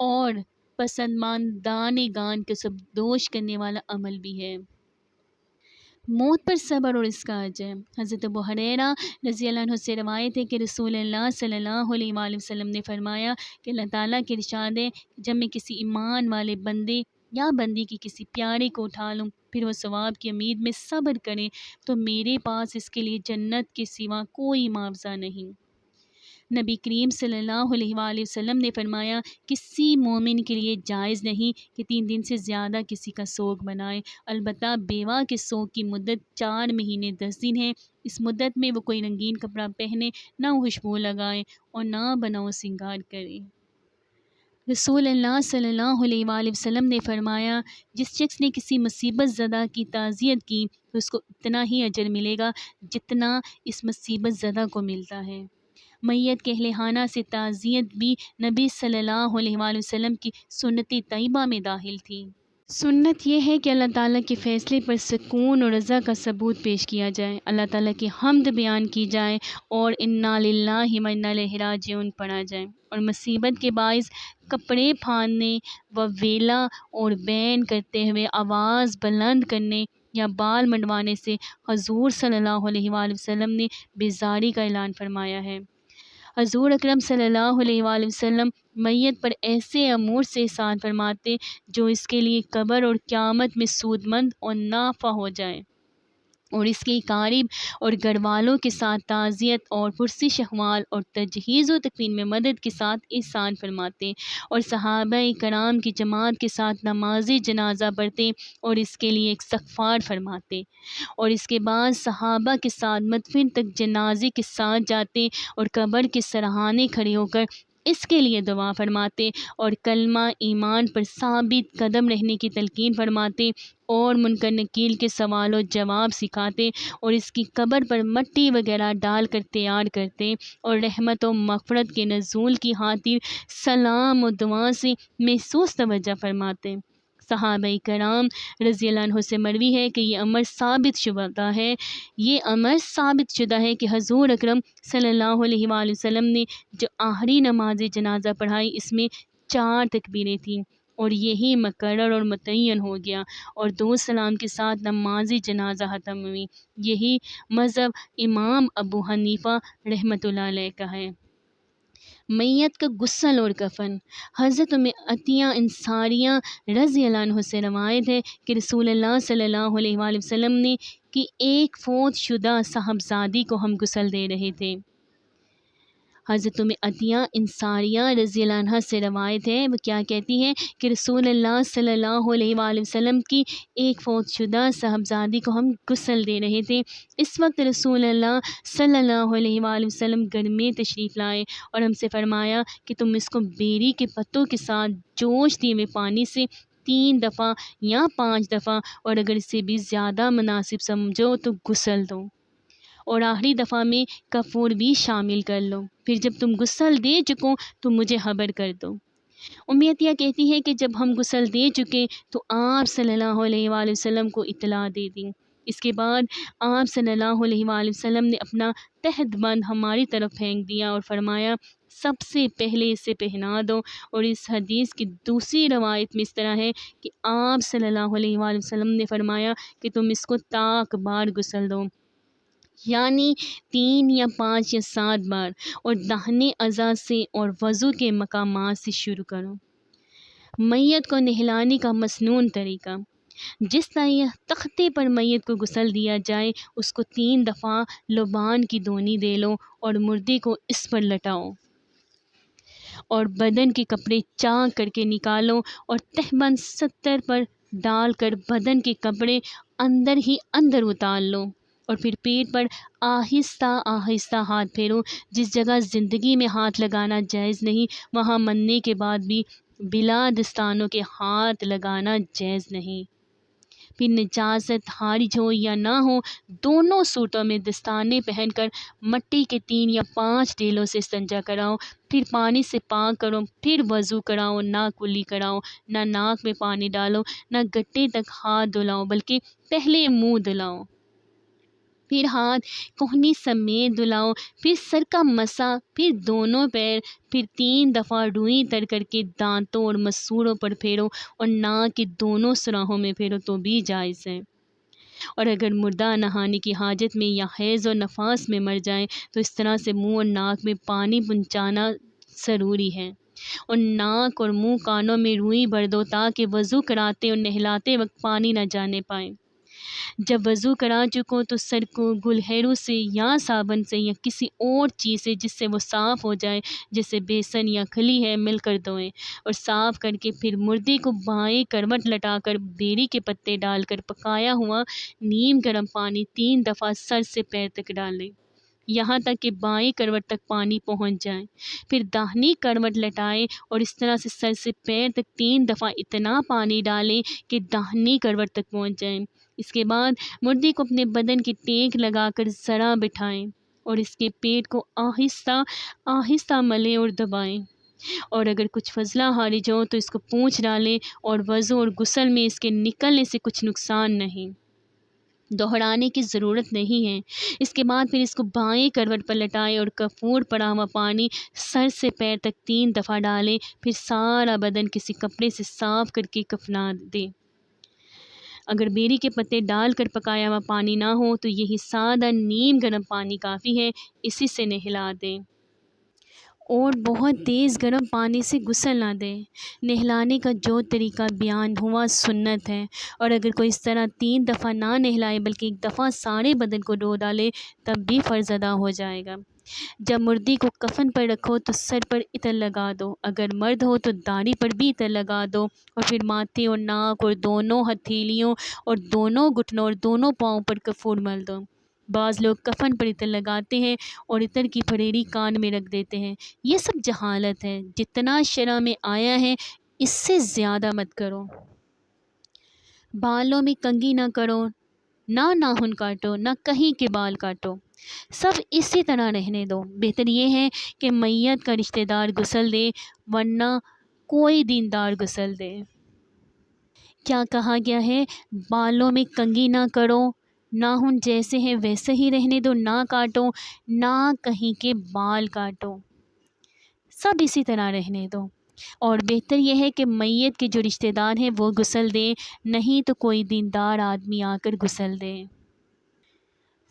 اور پسماندگان کو سبکدوش کرنے والا عمل بھی ہے۔ موت پر صبر اور اس کا اجر۔ حضرت ابو ہریرہ رضی اللہ عنہ سے روایت ہے کہ رسول اللہ صلی اللہ علیہ وآلہ وسلم نے فرمایا کہ اللہ تعالیٰ کی ارشاد ہے جب میں کسی ایمان والے بندے یا بندی کی کسی پیارے کو اٹھا لوں پھر وہ ثواب کی امید میں صبر کریں تو میرے پاس اس کے لیے جنت کے سوا کوئی معاوضہ نہیں۔ نبی کریم صلی اللہ علیہ وآلہ وسلم نے فرمایا کسی مومن کے لیے جائز نہیں کہ 3 دن سے زیادہ کسی کا سوگ منائے، البتہ بیوہ کے سوگ کی مدت 4 مہینے 10 دن ہے، اس مدت میں وہ کوئی رنگین کپڑا پہنے، نہ خوشبو لگائے اور نہ بناؤ سنگار کرے۔ رسول اللہ صلی اللہ علیہ وآلہ وسلم نے فرمایا جس شخص نے کسی مصیبت زدہ کی تعزیت کی تو اس کو اتنا ہی اجر ملے گا جتنا اس مصیبت زدہ کو ملتا ہے۔ میت کے اہل خانہ سے تعزیت بھی نبی صلی اللہ علیہ وآلہ وسلم کی سنت طیبہ میں داخل تھی۔ سنت یہ ہے کہ اللہ تعالیٰ کے فیصلے پر سکون اور رضا کا ثبوت پیش کیا جائے، اللہ تعالیٰ کی حمد بیان کی جائے اور انا للہ و انا الیہ راجعون پڑھا جائے، اور مصیبت کے باعث کپڑے پھاڑنے و ویلا اور بین کرتے ہوئے آواز بلند کرنے یا بال منڈوانے سے حضور صلی اللہ علیہ وآلہ وسلم نے بیزاری کا اعلان فرمایا ہے۔ حضور اکرم صلی اللہ علیہ وآلہ وسلم میت پر ایسے امور سے احسان فرماتے جو اس کے لیے قبر اور قیامت میں سود مند اور نافع ہو جائے، اور اس کے قارب اور گھر والوں کے ساتھ تعزیت اور پرسش احوال اور تجہیز و تکفین میں مدد کے ساتھ احسان فرماتے، اور صحابہ کرام کی جماعت کے ساتھ نماز جنازہ پڑھتے اور اس کے لیے استغفار فرماتے، اور اس کے بعد صحابہ کے ساتھ مدفن تک جنازے کے ساتھ جاتے اور قبر کے سرہانے کھڑے ہو کر اس کے لیے دعا فرماتے اور کلمہ ایمان پر ثابت قدم رہنے کی تلقین فرماتے اور منکر نکیر کے سوال و جواب سکھاتے اور اس کی قبر پر مٹی وغیرہ ڈال کر تیار کرتے اور رحمت و مغفرت کے نزول کی خاطر سلام و دعا سے محسوس توجہ فرماتے۔ صحابہ کرام رضی اللہ عنہ سے مروی ہے کہ یہ امر ثابت شدہ ہے کہ حضور اکرم صلی اللہ علیہ وآلہ وسلم نے جو آخری نماز جنازہ پڑھائی اس میں 4 تکبیریں تھیں اور یہی مقرر اور متعین ہو گیا اور 2 سلام کے ساتھ نماز جنازہ ختم ہوئی۔ یہی مذہب امام ابو حنیفہ رحمۃ اللہ علیہ کا ہے۔ میت کا غسل اور کفن۔ حضرت ام عطیہ انصاریہ رضی اللہ عنہ سے روایت ہے کہ رسول اللہ صلی اللہ علیہ وآلہ وسلم نے کہ ایک فوت شدہ صاحبزادی کو ہم غسل دے رہے تھے، حضرت عطیہ انصاریہ رضی اللہ عنہ سے روایت ہے، وہ کیا کہتی ہیں کہ رسول اللہ صلی اللہ علیہ وآلہ وسلم کی ایک فوت شدہ صاحبزادی کو ہم غسل دے رہے تھے۔ اس وقت رسول اللہ صلی اللہ علیہ وآلہ وسلم گھر میں تشریف لائے اور ہم سے فرمایا کہ تم اس کو بیری کے پتوں کے ساتھ جوش دیے ہوئے پانی سے 3 دفعہ یا 5 دفعہ، اور اگر اس سے بھی زیادہ مناسب سمجھو تو غسل دو، اور آخری دفعہ میں کفور بھی شامل کر لو۔ پھر جب تم غسل دے چکو تو مجھے خبر کر دو۔ عطیہ کہتی ہے کہ جب ہم غسل دے چکے تو آپ صلی اللہ علیہ وآلہ وسلم کو اطلاع دے دی۔ اس کے بعد آپ صلی اللہ علیہ وآلہ وسلم نے اپنا تہد بند ہماری طرف پھینک دیا اور فرمایا سب سے پہلے اسے پہنا دو۔ اور اس حدیث کی دوسری روایت میں اس طرح ہے کہ آپ صلی اللہ علیہ وآلہ وسلم نے فرمایا کہ تم اس کو طاق بار غسل دو، یعنی 3 یا 5 یا 7 بار، اور داہنے اعضاء سے اور وضو کے مقامات سے شروع کرو۔ میت کو نہلانے کا مسنون طریقہ: جس طرح تختے پر میت کو غسل دیا جائے اس کو 3 دفعہ لبان کی دونی دے لو اور مردے کو اس پر لٹاؤ اور بدن کے کپڑے چاک کر کے نکالو اور تہبند 70 پر ڈال کر بدن کے کپڑے اندر ہی اندر اتار لو، اور پھر پیٹ پر آہستہ آہستہ ہاتھ پھیرو۔ جس جگہ زندگی میں ہاتھ لگانا جائز نہیں وہاں مرنے کے بعد بھی بلا دستانوں کے ہاتھ لگانا جائز نہیں۔ پھر نجاست خارج ہو یا نہ ہو دونوں صورتوں میں دستانے پہن کر مٹی کے 3 یا 5 ڈیلوں سے استنجا کراؤ، پھر پانی سے پاک کرو، پھر وضو کراؤ، نہ کلی کراؤ، نہ ناک میں پانی ڈالو، نہ گٹے تک ہاتھ دھلاؤ بلکہ پہلے منہ دھلاؤ، پھر ہاتھ کوہنی سمیت دھلاؤ، پھر سر کا مسا، پھر دونوں پیر، پھر 3 دفعہ روئی تر کر کے دانتوں اور مسوڑوں پر پھیرو اور ناک کے دونوں سراہوں میں پھیرو تو بھی جائز ہے۔ اور اگر مردہ نہانے کی حاجت میں یا حیض اور نفاس میں مر جائیں تو اس طرح سے منہ اور ناک میں پانی پہنچانا ضروری ہے، اور ناک اور منہ کانوں میں روئی بھر دو تاکہ وضو کراتے اور نہلاتے وقت پانی نہ جانے پائے۔ جب وضو کرا چکو تو سر کو گلہیروں سے یا صابن سے یا کسی اور چیز سے جس سے وہ صاف ہو جائے جیسے بیسن یا کھلی ہے مل کر دھوئیں، اور صاف کر کے پھر مردے کو بائیں کروٹ لٹا کر بیری کے پتے ڈال کر پکایا ہوا نیم گرم پانی 3 دفعہ سر سے پیر تک ڈالیں یہاں تک کہ بائیں کروٹ تک پانی پہنچ جائے، پھر داہنی کروٹ لٹائیں اور اس طرح سے سر سے پیر تک 3 دفعہ اتنا پانی ڈالیں کہ داہنی کروٹ تک پہنچ جائیں۔ اس کے بعد مردے کو اپنے بدن کی ٹیک لگا کر ذرا بٹھائیں اور اس کے پیٹ کو آہستہ آہستہ ملیں اور دبائیں، اور اگر کچھ فضلہ خارج ہو تو اس کو پونچھ ڈالیں، اور وضو اور غسل میں اس کے نکلنے سے کچھ نقصان نہیں، دہرانے کی ضرورت نہیں ہے۔ اس کے بعد پھر اس کو بائیں کروٹ پر لٹائیں اور کفور پڑا ہوا پانی سر سے پیر تک 3 دفعہ ڈالیں، پھر سارا بدن کسی کپڑے سے صاف کر کے کفنا دیں۔ اگر بیری کے پتے ڈال کر پکایا ہوا پانی نہ ہو تو یہی سادہ نیم گرم پانی کافی ہے، اسی سے نہلا دیں، اور بہت تیز گرم پانی سے غسل نہ دیں۔ نہلانے کا جو طریقہ بیان ہوا سنت ہے، اور اگر کوئی اس طرح 3 دفعہ نہ نہلائے بلکہ 1 دفعہ سارے بدن کو دھو ڈالے تب بھی فرض ادا ہو جائے گا۔ جب مردے کو کفن پر رکھو تو سر پر عطر لگا دو، اگر مرد ہو تو داڑھی پر بھی عطر لگا دو، اور پھر ماتھے اور ناک اور دونوں ہتھیلیوں اور دونوں گھٹنوں اور دونوں پاؤں پر کفور مل دو۔ بعض لوگ کفن پر عطر لگاتے ہیں اور عطر کی پھریری کان میں رکھ دیتے ہیں، یہ سب جہالت ہے۔ جتنا شرع میں آیا ہے اس سے زیادہ مت کرو۔ بالوں میں کنگھی نہ کرو، نہ ناخن کاٹو، نہ کہیں کے بال کاٹو، سب اسی طرح رہنے دو۔ بہتر یہ ہے کہ میت کا رشتہ دار غسل دے ورنہ کوئی دیندار غسل دے۔ کیا کہا گیا ہے؟ بالوں میں کنگھی نہ کرو، ناخن جیسے ہیں ویسے ہی رہنے دو، نہ کاٹو، نہ کہیں کے بال کاٹو، سب اسی طرح رہنے دو۔ اور بہتر یہ ہے کہ میت کے جو رشتہ دار ہیں وہ غسل دیں، نہیں تو کوئی دیندار آدمی آ کر غسل دے۔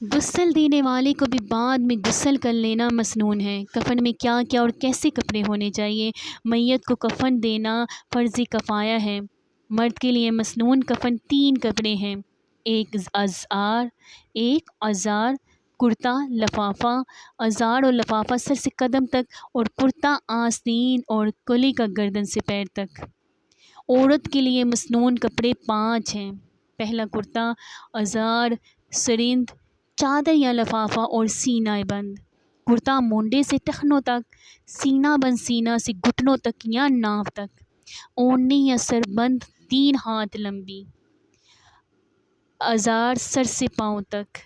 غسل دینے والے کو بھی بعد میں غسل کر لینا مسنون ہے۔ کفن میں کیا کیا اور کیسے کپڑے ہونے چاہیے؟ میت کو کفن دینا فرض کفایہ ہے۔ مرد کے لیے مسنون کفن 3 کپڑے ہیں: ایک ازار، کرتا لفافہ، ازار اور لفافہ سر سے قدم تک، اور کرتا آستین اور کلی کا گردن سے پیر تک۔ عورت کے لیے مسنون کپڑے 5 ہیں۔ پہلا کرتا، ازار، سرند، چادر یا لفافہ اور سینہ بند۔ کرتا مونڈے سے ٹخنوں تک، سینہ بند سینہ سے گھٹنوں تک یا ناف تک، اوڑھنی یا سربند 3 ہاتھ لمبی، ازار سر سے پاؤں تک،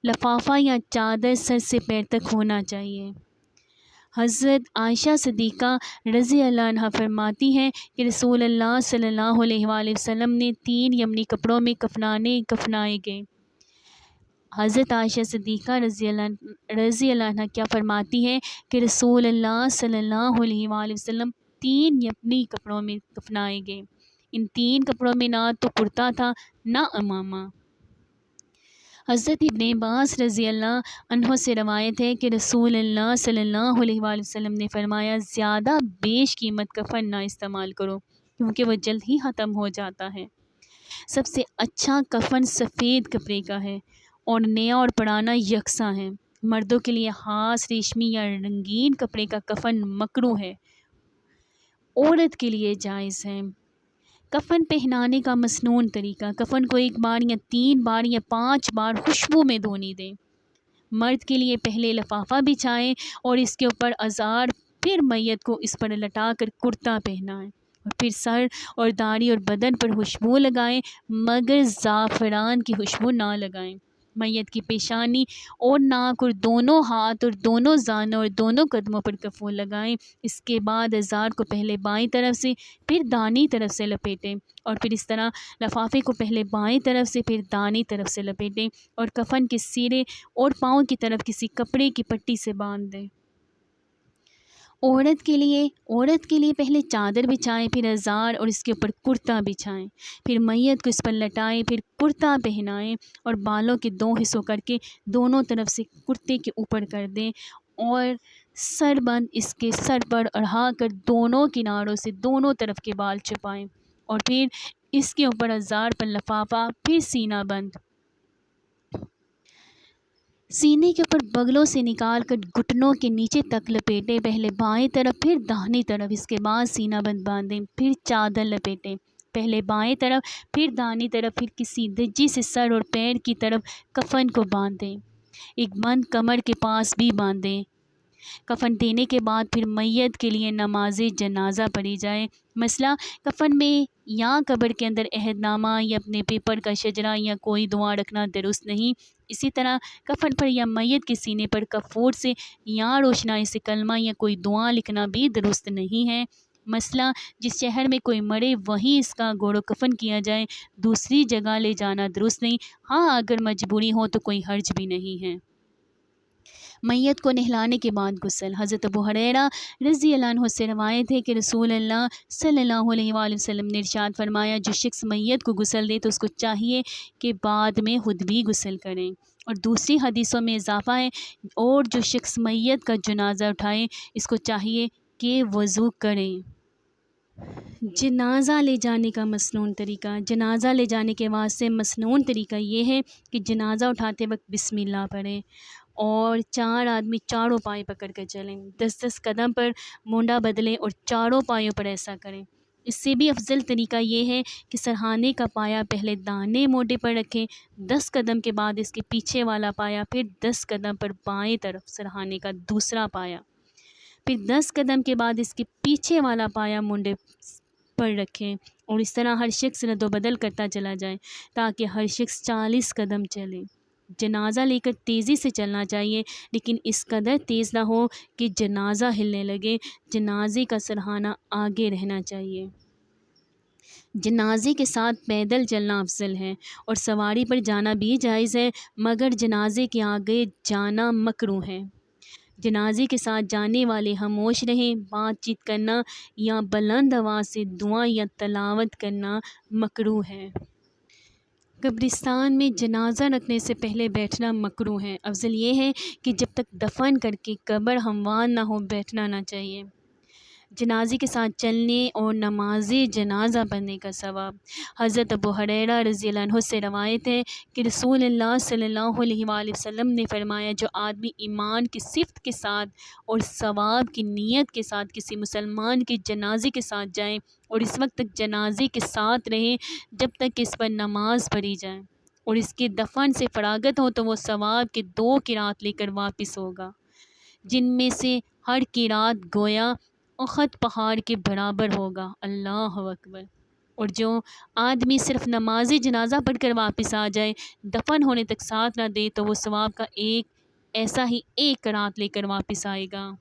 لفافہ یا چادر سر سے پیر تک ہونا چاہیے۔ حضرت عائشہ صدیقہ رضی اللہ عنہا فرماتی ہیں کہ رسول اللہ صلی اللہ علیہ وآلہ وسلم نے 3 یمنی کپڑوں میں کفنائے گئے۔ حضرت عائشہ صدیقہ رضی اللہ عنہا کیا فرماتی ہیں کہ رسول اللہ صلی اللہ علیہ وآلہ وسلم 3 یمنی کپڑوں میں کفنائے گئے۔ ان 3 کپڑوں میں نہ تو کرتا تھا نہ امامہ۔ حضرت ابن عباس رضی اللہ عنہ سے روایت ہے کہ رسول اللہ صلی اللہ علیہ وآلہ وسلم نے فرمایا، زیادہ بیش قیمت کفن نہ استعمال کرو کیونکہ وہ جلد ہی ختم ہو جاتا ہے۔ سب سے اچھا کفن سفید کپڑے کا ہے اور نیا اور پرانا یکساں ہے۔ مردوں کے لیے خاص ریشمی یا رنگین کپڑے کا کفن مکروہ ہے، عورت کے لیے جائز ہے۔ کفن پہنانے کا مسنون طریقہ، کفن کو 1 بار یا 3 بار یا 5 بار خوشبو میں دھونی دیں۔ مرد کے لیے پہلے لفافہ بچھائیں اور اس کے اوپر ازار، پھر میت کو اس پر لٹا کر کرتا پہنائیں، اور پھر سر اور داڑھی اور بدن پر خوشبو لگائیں، مگر زعفران کی خوشبو نہ لگائیں۔ میت کی پیشانی اور ناک اور دونوں ہاتھ اور دونوں زانوں اور دونوں قدموں پر کفن لگائیں۔ اس کے بعد ازار کو پہلے بائیں طرف سے پھر دائیں طرف سے لپیٹیں، اور پھر اس طرح لفافے کو پہلے بائیں طرف سے پھر دائیں طرف سے لپیٹیں اور کفن کے سرے اور پاؤں کی طرف کسی کپڑے کی پٹی سے باندھ دیں۔ عورت کے لیے پہلے چادر بچھائیں، پھر ازار اور اس کے اوپر کرتا بچھائیں، پھر میت کو اس پر لٹائیں، پھر کرتا پہنائیں اور بالوں کے 2 حصوں کر کے دونوں طرف سے کرتے کے اوپر کر دیں، اور سر بند اس کے سر پر اڑھا کر دونوں کناروں سے دونوں طرف کے بال چھپائیں، اور پھر اس کے اوپر ازار پر لفافہ، پھر سینہ بند، سینے کے اوپر بغلوں سے نکال کر گھٹنوں کے نیچے تک لپیٹیں، پہلے بائیں طرف پھر داہنی طرف، اس کے بعد سینہ بند باندھیں، پھر چادر لپیٹیں، پہلے بائیں طرف پھر داہنی طرف، پھر کسی دجی سے سر اور پیر کی طرف کفن کو باندھیں، ایک بند کمر کے پاس بھی باندھیں۔ کفن دینے کے بعد پھر میت کے لیے نماز جنازہ پڑھی جائے۔ مسئلہ، کفن میں یا قبر کے اندر عہد نامہ یا اپنے پیپر کا شجرہ یا کوئی دعا رکھنا درست نہیں۔ اسی طرح کفن پر یا میت کے سینے پر کفور سے یا روشنائی سے کلمہ یا کوئی دعا لکھنا بھی درست نہیں ہے۔ مسئلہ، جس شہر میں کوئی مرے وہیں اس کا گور و کفن کیا جائے، دوسری جگہ لے جانا درست نہیں۔ ہاں اگر مجبوری ہو تو کوئی حرج بھی نہیں ہے۔ میت کو نہلانے کے بعد غسل، حضرت ابو ہریرہ رضی اللہ عنہ سے روایت ہے کہ رسول اللہ صلی اللہ علیہ وآلہ وسلم نے ارشاد فرمایا، جو شخص میت کو غسل دے تو اس کو چاہیے کہ بعد میں خود بھی غسل کریں۔ اور دوسری حدیثوں میں اضافہ ہے، اور جو شخص میت کا جنازہ اٹھائے اس کو چاہیے کہ وضو کریں۔ جنازہ لے جانے کا مسنون طریقہ، جنازہ لے جانے کے واسطے مسنون طریقہ یہ ہے کہ جنازہ اٹھاتے وقت بسم اللہ پڑھیں، اور 4 آدمی چاروں پائے پکڑ کر چلیں، 10 قدم پر مونڈا بدلیں اور چاروں پایوں پر ایسا کریں۔ اس سے بھی افضل طریقہ یہ ہے کہ سرہانے کا پایا پہلے داہنے مونڈے پر رکھیں، 10 قدم کے بعد اس کے پیچھے والا پایا، پھر 10 قدم پر بائیں طرف سرہانے کا دوسرا پایا، پھر 10 قدم کے بعد اس کے پیچھے والا پایا مونڈے پر رکھیں، اور اس طرح ہر شخص رد و بدل کرتا چلا جائے تاکہ ہر شخص 40 قدم چلے۔ جنازہ لے کر تیزی سے چلنا چاہیے، لیکن اس قدر تیز نہ ہو کہ جنازہ ہلنے لگے۔ جنازے کا سرہانہ آگے رہنا چاہیے۔ جنازے کے ساتھ پیدل چلنا افضل ہے، اور سواری پر جانا بھی جائز ہے، مگر جنازے کے آگے جانا مکروہ ہے۔ جنازے کے ساتھ جانے والے خاموش رہیں، بات چیت کرنا یا بلند آواز سے دعا یا تلاوت کرنا مکروہ ہے۔ قبرستان میں جنازہ رکھنے سے پہلے بیٹھنا مکروہ ہے۔ افضل یہ ہے کہ جب تک دفن کر کے قبر ہموار نہ ہو بیٹھنا نہ چاہیے۔ جنازے کے ساتھ چلنے اور نماز جنازہ پڑھنے کا ثواب۔ حضرت ابو ہریرہ رضی اللہ عنہ سے روایت ہے کہ رسول اللہ صلی اللہ علیہ وآلہ وسلم نے فرمایا، جو آدمی ایمان کی صفت کے ساتھ اور ثواب کی نیت کے ساتھ کسی مسلمان کے جنازے کے ساتھ جائے اور اس وقت تک جنازے کے ساتھ رہے جب تک کہ اس پر نماز پڑھی جائے اور اس کے دفن سے فراغت ہو، تو وہ ثواب کے 2 قرات لے کر واپس ہوگا، جن میں سے ہر قرات گویا احد پہاڑ کے برابر ہوگا۔ اللہ اکبر۔ اور جو آدمی صرف نماز جنازہ پڑھ کر واپس آ جائے، دفن ہونے تک ساتھ نہ دے، تو وہ ثواب کا ایسا ہی 1 قرات لے کر واپس آئے گا۔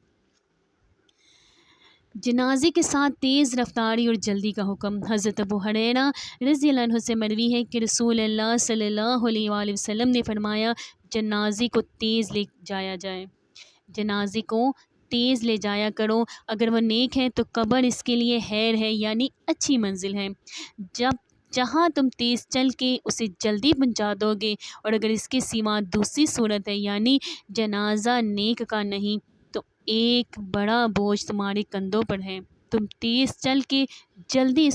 جنازے کے ساتھ تیز رفتاری اور جلدی کا حکم۔ حضرت ابو ہریرہ رضی اللہ عنہ سے مروی ہے کہ رسول اللہ صلی اللہ علیہ وآلہ وسلم نے فرمایا، جنازے کو تیز لے جایا جائے، جنازے کو تیز لے جایا کرو، اگر وہ نیک ہے تو قبر اس کے لیے خیر ہے، یعنی اچھی منزل ہے، جہاں تم تیز چل کے اسے جلدی پہنچا دو گے، اور اگر اس کے سوا دوسری صورت ہے، یعنی جنازہ نیک کا نہیں، تو ایک بڑا بوجھ تمہارے کندھوں پر ہے، تم تیز چل کے جلدی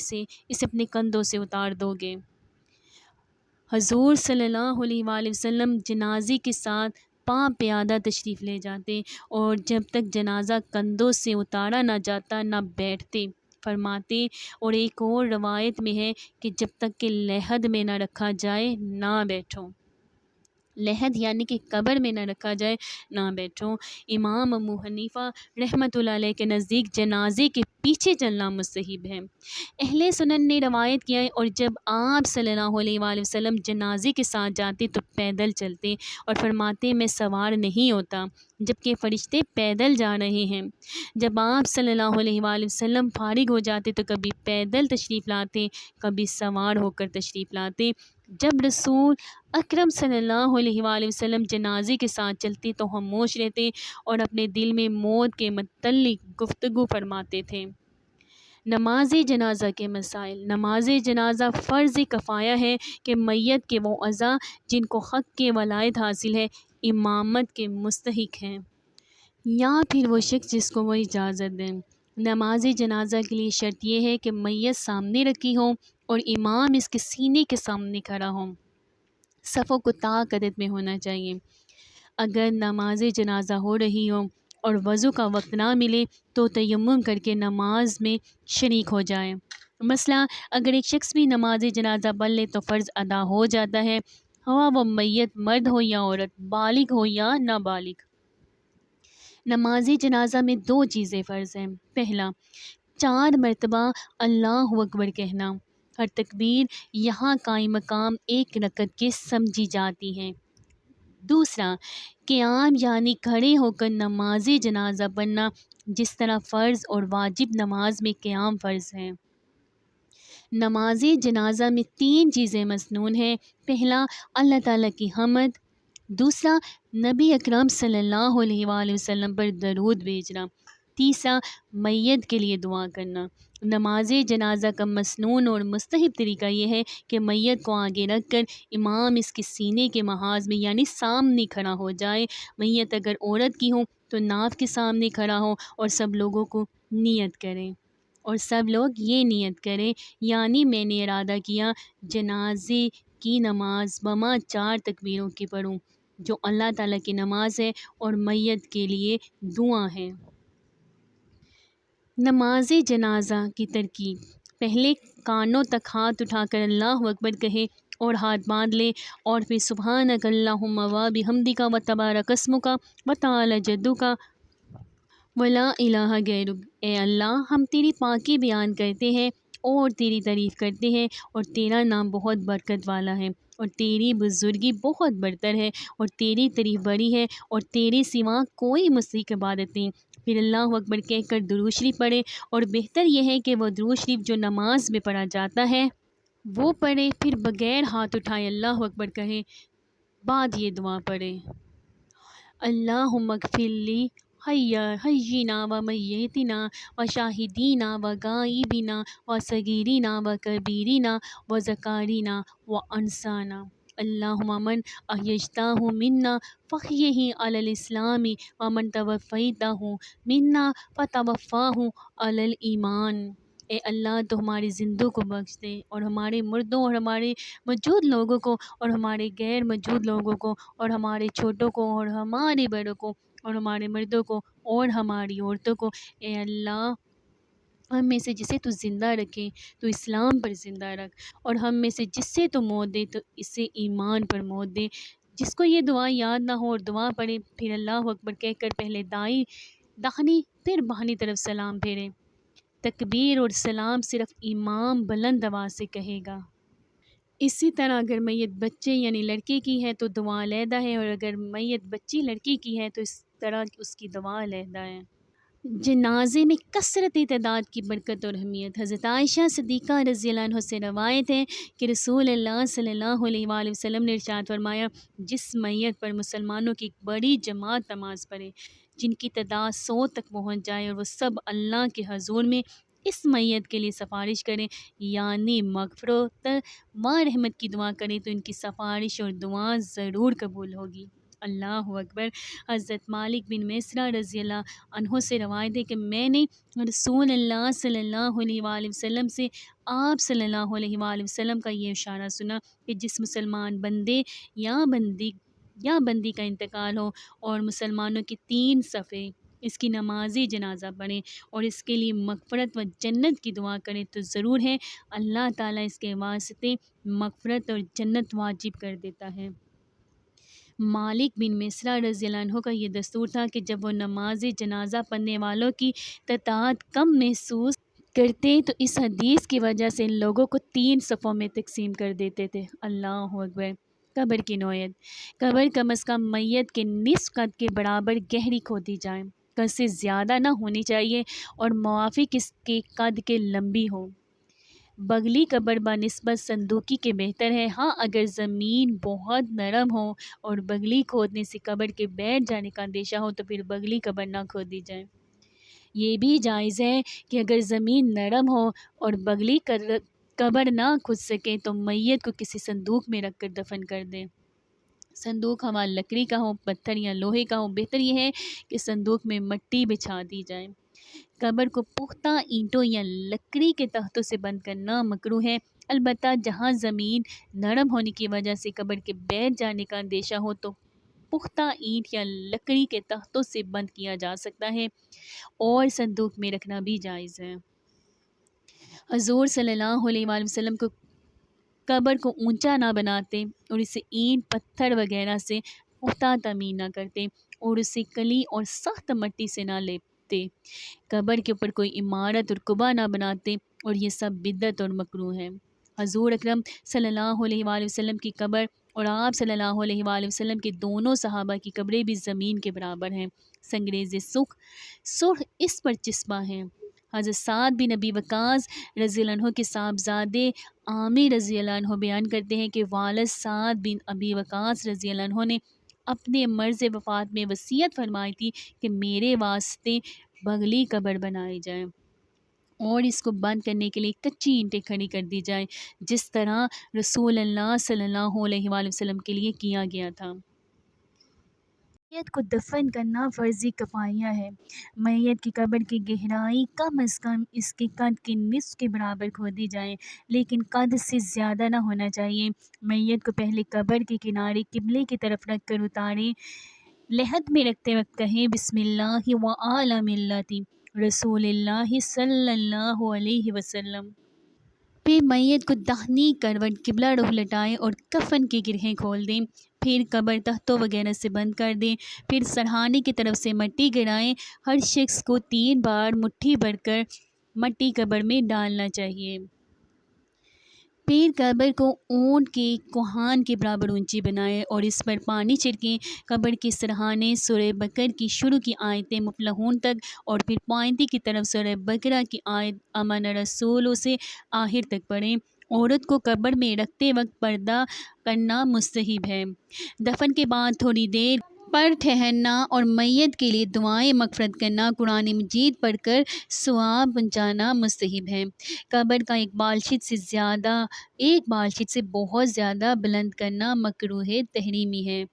سے اسے اپنے کندھوں سے اتار دو گے۔ حضور صلی اللہ علیہ وآلہ وسلم جنازے کے ساتھ پیادہ تشریف لے جاتے اور جب تک جنازہ کندھوں سے اتارا نہ جاتا نہ بیٹھتے، فرماتے، اور ایک اور روایت میں ہے کہ جب تک کہ لحد میں نہ رکھا جائے نہ بیٹھو، لحد یعنی کہ قبر میں نہ رکھا جائے نہ بیٹھو۔ امام ابو حنیفہ رحمۃ اللہ علیہ کے نزدیک جنازے کے پیچھے چلنا مستحب ہے۔ اہل سنن نے روایت کیا ہے، اور جب آپ صلی اللہ علیہ وآلہ وسلم جنازے کے ساتھ جاتے تو پیدل چلتے اور فرماتے، میں سوار نہیں ہوتا جبکہ فرشتے پیدل جا رہے ہیں۔ جب آپ صلی اللہ علیہ وآلہ وسلم فارغ ہو جاتے تو کبھی پیدل تشریف لاتے، کبھی سوار ہو کر تشریف لاتے۔ جب رسول اکرم صلی اللہ علیہ وآلہ وسلم جنازے کے ساتھ چلتے تو خاموش رہتے اور اپنے دل میں موت کے متعلق گفتگو فرماتے تھے۔ نماز جنازہ کے مسائل۔ نماز جنازہ فرض کفایہ ہے کہ میت کے وہ اعضاء جن کو حق کے ولایت حاصل ہے امامت کے مستحق ہیں، یا پھر وہ شخص جس کو وہ اجازت دیں۔ نماز جنازہ کے لیے شرط یہ ہے کہ میت سامنے رکھی ہو اور امام اس کے سینے کے سامنے کھڑا ہو، صفوں کو طاق عدد میں ہونا چاہیے۔ اگر نماز جنازہ ہو رہی ہو اور وضو کا وقت نہ ملے تو تیمم کر کے نماز میں شریک ہو جائے۔ مثلا اگر ایک شخص بھی نماز جنازہ پڑھ لے تو فرض ادا ہو جاتا ہے، خواہ وہ میت مرد ہو یا عورت، بالغ ہو یا نابالغ۔ نماز جنازہ میں 2 چیزیں فرض ہیں۔ پہلا، 4 مرتبہ اللہ اکبر کہنا، ہر تکبیر یہاں قائم مقام 1 رکعت کے سمجھی جاتی ہے۔ دوسرا، قیام یعنی کھڑے ہو کر نماز جنازہ پڑھنا، جس طرح فرض اور واجب نماز میں قیام فرض ہے۔ نماز جنازہ میں 3 چیزیں مسنون ہیں۔ پہلا، اللہ تعالیٰ کی حمد، دوسرا، نبی اکرم صلی اللہ علیہ وآلہ وسلم پر درود بھیجنا، تیسرا، میت کے لیے دعا کرنا۔ نماز جنازہ کا مسنون اور مستحب طریقہ یہ ہے کہ میت کو آگے رکھ کر امام اس کے سینے کے محاذ میں یعنی سامنے کھڑا ہو جائے۔ میت اگر عورت کی ہو تو ناف کے سامنے کھڑا ہو اور سب لوگوں کو نیت کریں، اور سب لوگ یہ نیت کریں، یعنی میں نے ارادہ کیا جنازے کی نماز بما 4 تکبیروں کی پڑھوں، جو اللہ تعالیٰ کی نماز ہے اور میت کے لیے دعا ہے۔ نماز جنازہ کی ترکیب۔ پہلے کانوں تک ہاتھ اٹھا کر اللہ اکبر کہے اور ہاتھ باندھ لے، اور پھر سبحانک اللہم و بحمدک و تبارک اسمک و تعالی جدک ولا الہ غیرک۔ اے اللہ، ہم تیری پاکی بیان کرتے ہیں اور تیری تعریف کرتے ہیں، اور تیرا نام بہت برکت والا ہے، اور تیری بزرگی بہت برتر ہے، اور تیری تعریف بڑی ہے، اور تیرے سوا کوئی مستحق عبادت نہیں۔ پھر اللہ اکبر کہہ کر درود شریف پڑھے، اور بہتر یہ ہے کہ وہ درود شریف جو نماز میں پڑھا جاتا ہے وہ پڑھے، پھر بغیر ہاتھ اٹھائے اللہ اکبر کہے، بعد یہ دعا پڑھے، اللہم اغفر لی حینا و میتنا و شاہدینا و غائبینا و صغیرنا و کبیرنا و ذکارنا و انسانا۔ اللہم من احیجتاہ منا فحیہ علی الاسلام ومن توفیتہ منا فتوفاہ علی الایمان۔ اے اللہ تو ہماری زندوں کو بخش دے، اور ہمارے مردوں اور ہمارے موجود لوگوں کو اور ہمارے غیر موجود لوگوں کو اور ہمارے چھوٹوں کو اور ہمارے بڑوں کو اور ہمارے مردوں کو اور ہماری عورتوں کو، اے اللہ ہم میں سے جسے تو زندہ رکھے تو اسلام پر زندہ رکھ، اور ہم میں سے جس سے تو موت دے تو اسے ایمان پر موت دے۔ جس کو یہ دعا یاد نہ ہو اور دعا پڑھے، پھر اللہ اکبر کہہ کر پہلے داہنی پھر بائیں طرف سلام پھیرے۔ تکبیر اور سلام صرف امام بلند آواز سے کہے گا۔ اسی طرح اگر میت بچے یعنی لڑکے کی ہے تو دعا علیحدہ ہے، اور اگر میت بچی لڑکی کی ہے تو اس طرح اس کی دعا علیحدہ ہے۔ جنازے میں کثرت تعداد کی برکت اور اہمیت۔ حضرت عائشہ صدیقہ رضی اللہ عنہ سے روایت ہے کہ رسول اللہ صلی اللہ علیہ وآلہ وسلم نے ارشاد فرمایا، جس میت پر مسلمانوں کی ایک بڑی جماعت نماز پڑھے، جن کی تعداد 100 تک پہنچ جائے، اور وہ سب اللہ کے حضور میں اس میت کے لیے سفارش کریں، یعنی مغفرت و رحمت کی دعا کریں، تو ان کی سفارش اور دعا ضرور قبول ہوگی۔ اللہ اکبر۔ حضرت مالک بن میسرہ رضی اللہ عنہ سے روایت ہے کہ میں نے رسول اللہ صلی اللہ علیہ وآلہ وسلم سے آپ صلی اللہ علیہ وآلہ وسلم کا یہ اشارہ سنا کہ جس مسلمان بندے یا بندی کا انتقال ہو اور مسلمانوں کی 3 صفیں اس کی نمازی جنازہ پڑھیں اور اس کے لیے مغفرت و جنت کی دعا کریں، تو ضرور ہے اللہ تعالیٰ اس کے واسطے مغفرت اور جنت واجب کر دیتا ہے۔ مالک بن میسرہ رضی اللہ عنہ کا یہ دستور تھا کہ جب وہ نماز جنازہ پڑھنے والوں کی تعداد کم محسوس کرتے تو اس حدیث کی وجہ سے ان لوگوں کو 3 صفوں میں تقسیم کر دیتے تھے۔ اللہ اکبر۔ قبر کی نوعیت۔ قبر کم از کم میت کے نصف قد کے برابر گہری کھودی جائے، قد سے زیادہ نہ ہونی چاہیے اور موافق اس کے قد کے لمبی ہو۔ بغلی قبر بنسبت صندوقی کے بہتر ہے۔ ہاں اگر زمین بہت نرم ہو اور بغلی کھودنے سے قبر کے بیٹھ جانے کا اندیشہ ہو تو پھر بغلی قبر نہ کھودی جائے۔ یہ بھی جائز ہے کہ اگر زمین نرم ہو اور بغلی قبر نہ کھود سکے تو میت کو کسی صندوق میں رکھ کر دفن کر دیں۔ صندوق ہوا لکڑی کا ہو، پتھر یا لوہے کا ہو، بہتر یہ ہے کہ صندوق میں مٹی بچھا دی جائے۔ قبر کو پختہ اینٹوں یا لکڑی کے تختوں سے بند کرنا مکروہ ہے، البتہ جہاں زمین نرم ہونے کی وجہ سے قبر کے بیٹھ جانے کا اندیشہ ہو تو پختہ اینٹ یا لکڑی کے تختوں سے بند کیا جا سکتا ہے اور صندوق میں رکھنا بھی جائز ہے۔ حضور صلی اللہ علیہ وآلہ وسلم کو قبر کو اونچا نہ بناتے اور اسے اینٹ پتھر وغیرہ سے پختہ تعمیر نہ کرتے اور اسے کلی اور سخت مٹی سے نہ لیپتے، قبر کے اوپر کوئی عمارت اور قبہ نہ بناتے، اور یہ سب بدعت اور مکروہ ہے۔ حضور اکرم صلی اللہ علیہ وآلہ وسلم کی قبر اور آپ صلی اللہ علیہ وآلہ وسلم کے دونوں صحابہ کی قبریں بھی زمین کے برابر ہیں، سنگریز سرخ اس پر چسپاں ہیں۔ حضرت سعد بن ابی وقاص رضی اللہ عنہ کے صاحبزادے عامر رضی اللہ عنہ بیان کرتے ہیں کہ والد سعد بن ابی وقاص رضی اللہ عنہ نے اپنے مرض وفات میں وصیت فرمائی تھی کہ میرے واسطے بغلی قبر بنائی جائے اور اس کو بند کرنے کے لیے کچی اینٹیں کھڑی کر دی جائیں، جس طرح رسول اللہ صلی اللہ علیہ وآلہ وسلم کے لیے کیا گیا تھا۔ میت کو دفن کرنا فرض کفایہ ہے۔ میت کی قبر کی گہرائی کم از کم اس کے قد کے نصف کے برابر کھودی جائے، لیکن قد سے زیادہ نہ ہونا چاہیے۔ میت کو پہلے قبر کے کنارے قبلے کی طرف رکھ کر اتاریں، لحد میں رکھتے وقت کہیں بسم اللہ وعلی ملت رسول اللہ صلی اللہ علیہ وسلم۔ پھر میت کو داہنی کروٹ قبلہ رخ لٹائیں اور کفن کی گرہیں کھول دیں، پھر قبر تختوں وغیرہ سے بند کر دیں، پھر سرہانے کی طرف سے مٹی گرائیں۔ ہر شخص کو 3 بار مٹھی بھر کر مٹی قبر میں ڈالنا چاہیے۔ پھر قبر کو اونٹ کے کوہان کے برابر اونچی بنائیں اور اس پر پانی چھڑکیں۔ قبر کے سرہانے سورہ بقرہ کی شروع کی آیتیں مفلحون تک اور پھر پوائنٹی کی طرف سورہ بقرہ کی آیت آمن رسول سے آخر تک پڑھیں۔ عورت کو قبر میں رکھتے وقت پردہ کرنا مستحب ہے۔ دفن کے بعد تھوڑی دیر پر ٹھہرنا اور میت کے لیے دعائیں مغفرت کرنا، قرآن مجید پڑھ کر ثواب پہنچانا مستحب ہے۔ قبر کا ایک بالشت سے بہت زیادہ بلند کرنا مکروہ تحریمی ہے۔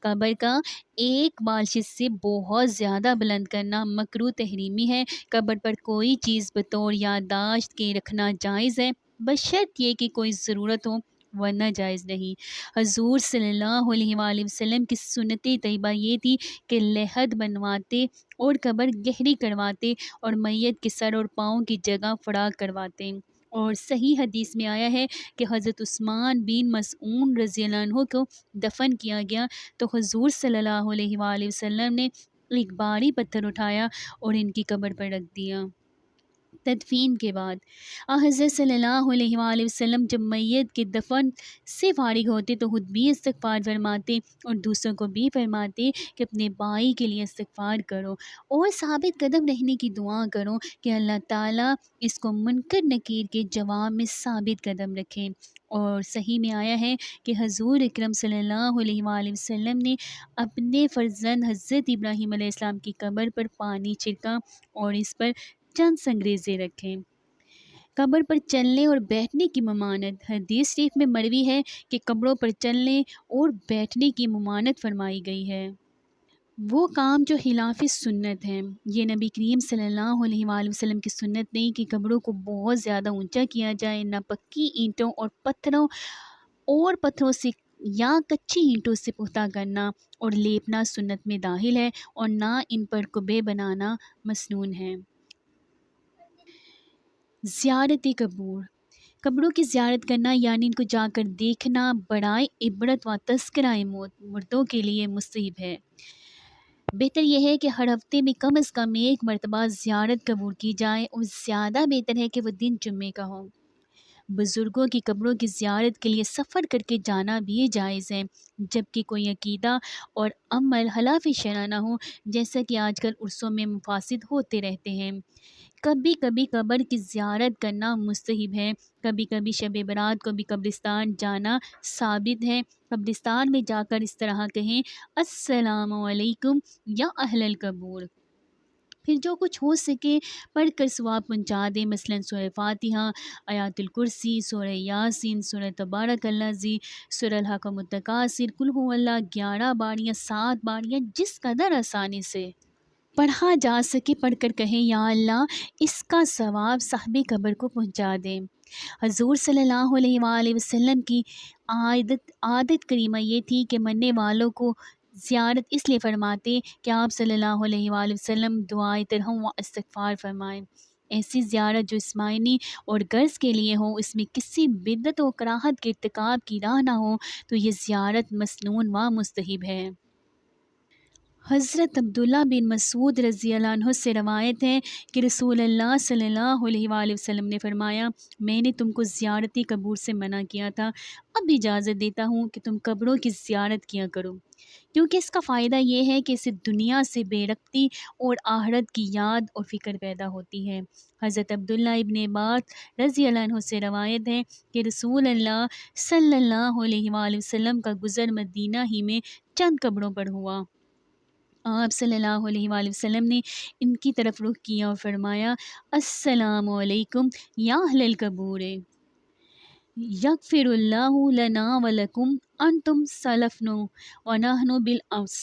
قبر کا ایک بالشت سے بہت زیادہ بلند کرنا مکروہ تحریمی ہے۔ قبر پر کوئی چیز بطور یادداشت کے رکھنا جائز ہے، بشرط یہ کہ کوئی ضرورت ہو، ورنہ جائز نہیں۔ حضور صلی اللہ علیہ وآلہ وسلم کی سنت طیبہ یہ تھی کہ لحد بنواتے اور قبر گہری کرواتے اور میت کے سر اور پاؤں کی جگہ فراغ کرواتے۔ اور صحیح حدیث میں آیا ہے کہ حضرت عثمان بن مظعون رضی اللہ عنہ کو دفن کیا گیا تو حضور صلی اللہ علیہ وآلہ وسلم نے ایک بھاری پتھر اٹھایا اور ان کی قبر پر رکھ دیا۔ تدفین کے بعد حضرت صلی اللہ علیہ وآلہ وسلم جب میت کے دفن سے فارغ ہوتے تو خود بھی استغفار فرماتے اور دوسروں کو بھی فرماتے کہ اپنے بھائی کے لیے استغفار کرو اور ثابت قدم رہنے کی دعا کرو کہ اللہ تعالیٰ اس کو منکر نکیر کے جواب میں ثابت قدم رکھے۔ اور صحیح میں آیا ہے کہ حضور اکرم صلی اللہ علیہ وآلہ وسلم نے اپنے فرزند حضرت ابراہیم علیہ السلام کی قبر پر پانی چھڑکا اور اس پر چند سنگریزے رکھیں۔ قبر پر چلنے اور بیٹھنے کی ممانعت۔ حدیث شریف میں مروی ہے کہ قبروں پر چلنے اور بیٹھنے کی ممانعت فرمائی گئی ہے۔ وہ کام جو خلاف سنت ہیں، یہ نبی کریم صلی اللہ علیہ وآلہ وسلم کی سنت نہیں کہ قبروں کو بہت زیادہ اونچا کیا جائے، نہ پکی اینٹوں اور پتھروں سے یا کچی اینٹوں سے پختہ کرنا اور لیپنا سنت میں داخل ہے اور نہ ان پر قبے بنانا مسنون ہے۔ زیارت قبور۔ قبروں کی زیارت کرنا یعنی ان کو جا کر دیکھنا برائے عبرت و تذکرہ موت مردوں کے لیے مستحب ہے۔ بہتر یہ ہے کہ ہر ہفتے میں کم از کم ایک مرتبہ زیارت قبور کی جائے اور زیادہ بہتر ہے کہ وہ دن جمعے کا ہو۔ بزرگوں کی قبروں کی زیارت کے لیے سفر کر کے جانا بھی جائز ہے، جبکہ کوئی عقیدہ اور عمل خلاف شرع نہ ہو، جیسا کہ آج کل عرسوں میں مفاسد ہوتے رہتے ہیں۔ کبھی کبھی قبر کی زیارت کرنا مستحب ہے، کبھی کبھی شب برات کو بھی قبرستان جانا ثابت ہے۔ قبرستان میں جا کر اس طرح کہیں السلام علیکم یا اہل القبور، پھر جو کچھ ہو سکے پڑھ کر ثواب پہنچا دیں، مثلا سورہ فاتحہ، آیات الکرسی، سورہ یاسین، سورہ تبارک الذی، سورہ الحاقہ التکاثر، قل ھو اللہ 11 بار یا 7 بار یا جس قدر آسانی سے پڑھا جا سکے پڑھ کر کہیں یا اللہ اس کا ثواب صاحب قبر کو پہنچا دیں۔ حضور صلی اللہ علیہ وآلہ وسلم کی عادت کریمہ یہ تھی کہ مرنے والوں کو زیارت اس لیے فرماتے کہ آپ صلی اللہ علیہ وآلہ وسلم دعائے ترحم و استغفار فرمائیں۔ ایسی زیارت جو اسماعینی اور غرض کے لیے ہو، اس میں کسی بدعت و کراہت کے ارتکاب کی راہ نہ ہو، تو یہ زیارت مسنون و مستحب ہے۔ حضرت عبداللہ بن مسعود رضی اللہ عنہ سے روایت ہے کہ رسول اللہ صلی اللہ علیہ وآلہ وسلم نے فرمایا، میں نے تم کو زیارت قبور سے منع کیا تھا، اب اجازت دیتا ہوں کہ تم قبروں کی زیارت کیا کرو، کیونکہ اس کا فائدہ یہ ہے کہ اسے دنیا سے بے ربطی اور آخرت کی یاد اور فکر پیدا ہوتی ہے۔ حضرت عبداللہ ابن عباس رضی اللہ عنہ سے روایت ہے کہ رسول اللہ صلی اللہ علیہ وآلہ وسلم کا گزر مدینہ ہی میں چند قبروں پر ہوا۔ آپ صلی اللہ علیہ وآلہ وسلم نے ان کی طرف رخ کیا اور فرمایا، السلام علیکم یا اہل القبور، یغفر اللہ لنا ولکم انتم سلفنا ونحن بالامس۔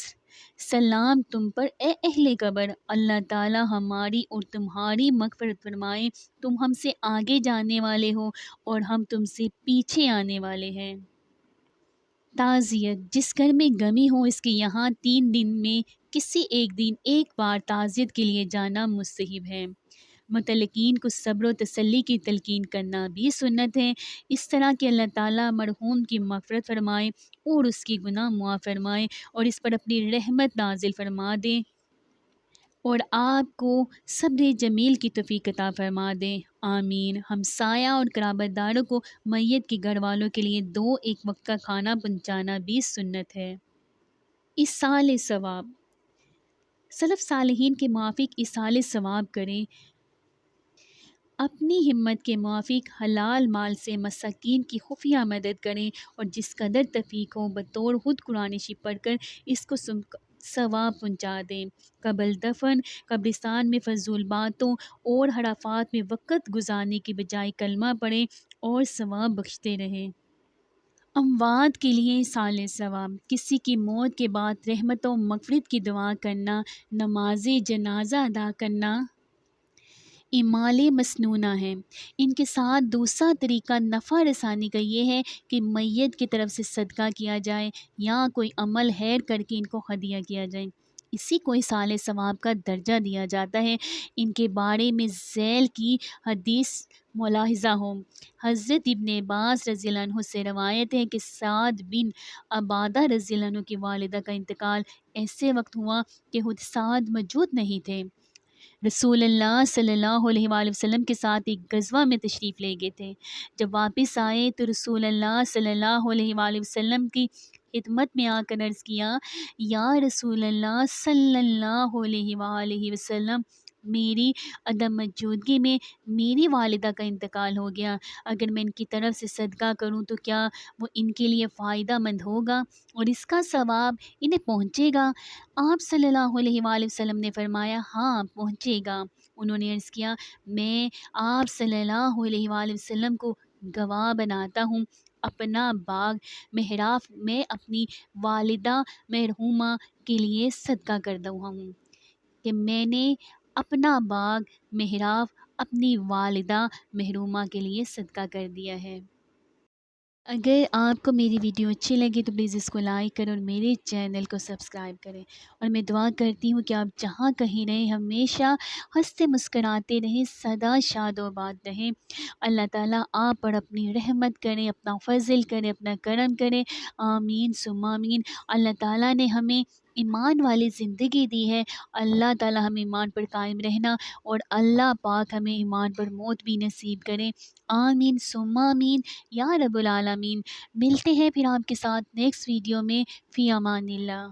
سلام تم پر اے اہل قبر، اللہ تعالی ہماری اور تمہاری مغفرت فرمائے، تم ہم سے آگے جانے والے ہو اور ہم تم سے پیچھے آنے والے ہیں۔ تعزیت۔ جس گھر میں غمی ہو اس کے یہاں 3 دن میں کسی ایک دن ایک بار تعزیت کے لیے جانا مستحب ہے۔ متعلقین کو صبر و تسلی کی تلقین کرنا بھی سنت ہے، اس طرح کہ اللہ تعالیٰ مرحوم کی مغفرت فرمائے اور اس کی گناہ معاف فرمائے اور اس پر اپنی رحمت نازل فرما دے اور آپ کو صبر جمیل کی توفیق عطا فرما دیں، آمین۔ ہمسایہ اور قرابت داروں کو میت کے گھر والوں کے لیے 2 ایک وقت کا کھانا پہنچانا بھی سنت ہے۔ ایصال ثواب۔ سلف صالحین کے موافق ایصال ثواب کریں، اپنی ہمت کے موافق حلال مال سے مساکین کی خفیہ مدد کریں اور جس قدر توفیق ہو بطور خود قرآن شریف پڑھ کر اس کو ثواب پہنچا دیں۔ قبل دفن قبرستان میں فضول باتوں اور حرافات میں وقت گزارنے کی بجائے کلمہ پڑھیں اور ثواب بخشتے رہیں۔ اموات کے لیے صالح ثواب: کسی کی موت کے بعد رحمت و مغفرت کی دعا کرنا، نماز جنازہ ادا کرنا اعمال مسنونہ ہے۔ ان کے ساتھ دوسرا طریقہ نفع رسانی کا یہ ہے کہ میت کی طرف سے صدقہ کیا جائے یا کوئی عمل خیر کر کے ان کو ہدیہ کیا جائے، اسی کو صالح ثواب کا درجہ دیا جاتا ہے۔ ان کے بارے میں ذیل کی حدیث ملاحظہ ہو۔ حضرت ابن عباس رضی اللہ عنہ سے روایت ہے کہ سعد بن عبادہ رضی اللہ عنہ کی والدہ کا انتقال ایسے وقت ہوا کہ خود سعد موجود نہیں تھے۔ رسول اللہ صلی اللہ علیہ وآلہ وسلم کے ساتھ ایک غزوہ میں تشریف لے گئے تھے۔ جب واپس آئے تو رسول اللہ صلی اللہ علیہ وآلہ وسلم کی خدمت میں آ کر عرض کیا، یا رسول اللہ صلی اللہ علیہ وآلہ وسلم، میری عدم موجودگی میں میری والدہ کا انتقال ہو گیا، اگر میں ان کی طرف سے صدقہ کروں تو کیا وہ ان کے لیے فائدہ مند ہوگا اور اس کا ثواب انہیں پہنچے گا؟ آپ صلی اللہ علیہ وآلہ وسلم نے فرمایا، ہاں پہنچے گا۔ انہوں نے عرض کیا، میں آپ صلی اللہ علیہ وآلہ وسلم کو گواہ بناتا ہوں، اپنا باغ محراف میں اپنی والدہ مرحومہ کے لیے صدقہ کر رہا ہوں کہ میں نے اپنا باغ محراف اپنی والدہ مرحومہ کے لیے صدقہ کر دیا ہے۔ اگر آپ کو میری ویڈیو اچھی لگے تو پلیز اس کو لائک کریں اور میرے چینل کو سبسکرائب کریں، اور میں دعا کرتی ہوں کہ آپ جہاں کہیں رہیں ہمیشہ ہنستے مسکراتے رہیں، سدا شاد و آباد رہیں۔ اللہ تعالیٰ آپ پر اپنی رحمت کریں، اپنا فضل کریں، اپنا کرم کریں، آمین ثم آمین۔ اللہ تعالیٰ نے ہمیں ایمان والی زندگی دی ہے، اللہ تعالیٰ ہمیں ایمان پر قائم رہنا اور اللہ پاک ہمیں ایمان پر موت بھی نصیب کریں، آمین ثم آمین یا رب العالمین۔ ملتے ہیں پھر آپ کے ساتھ نیکسٹ ویڈیو میں، فی امان اللہ۔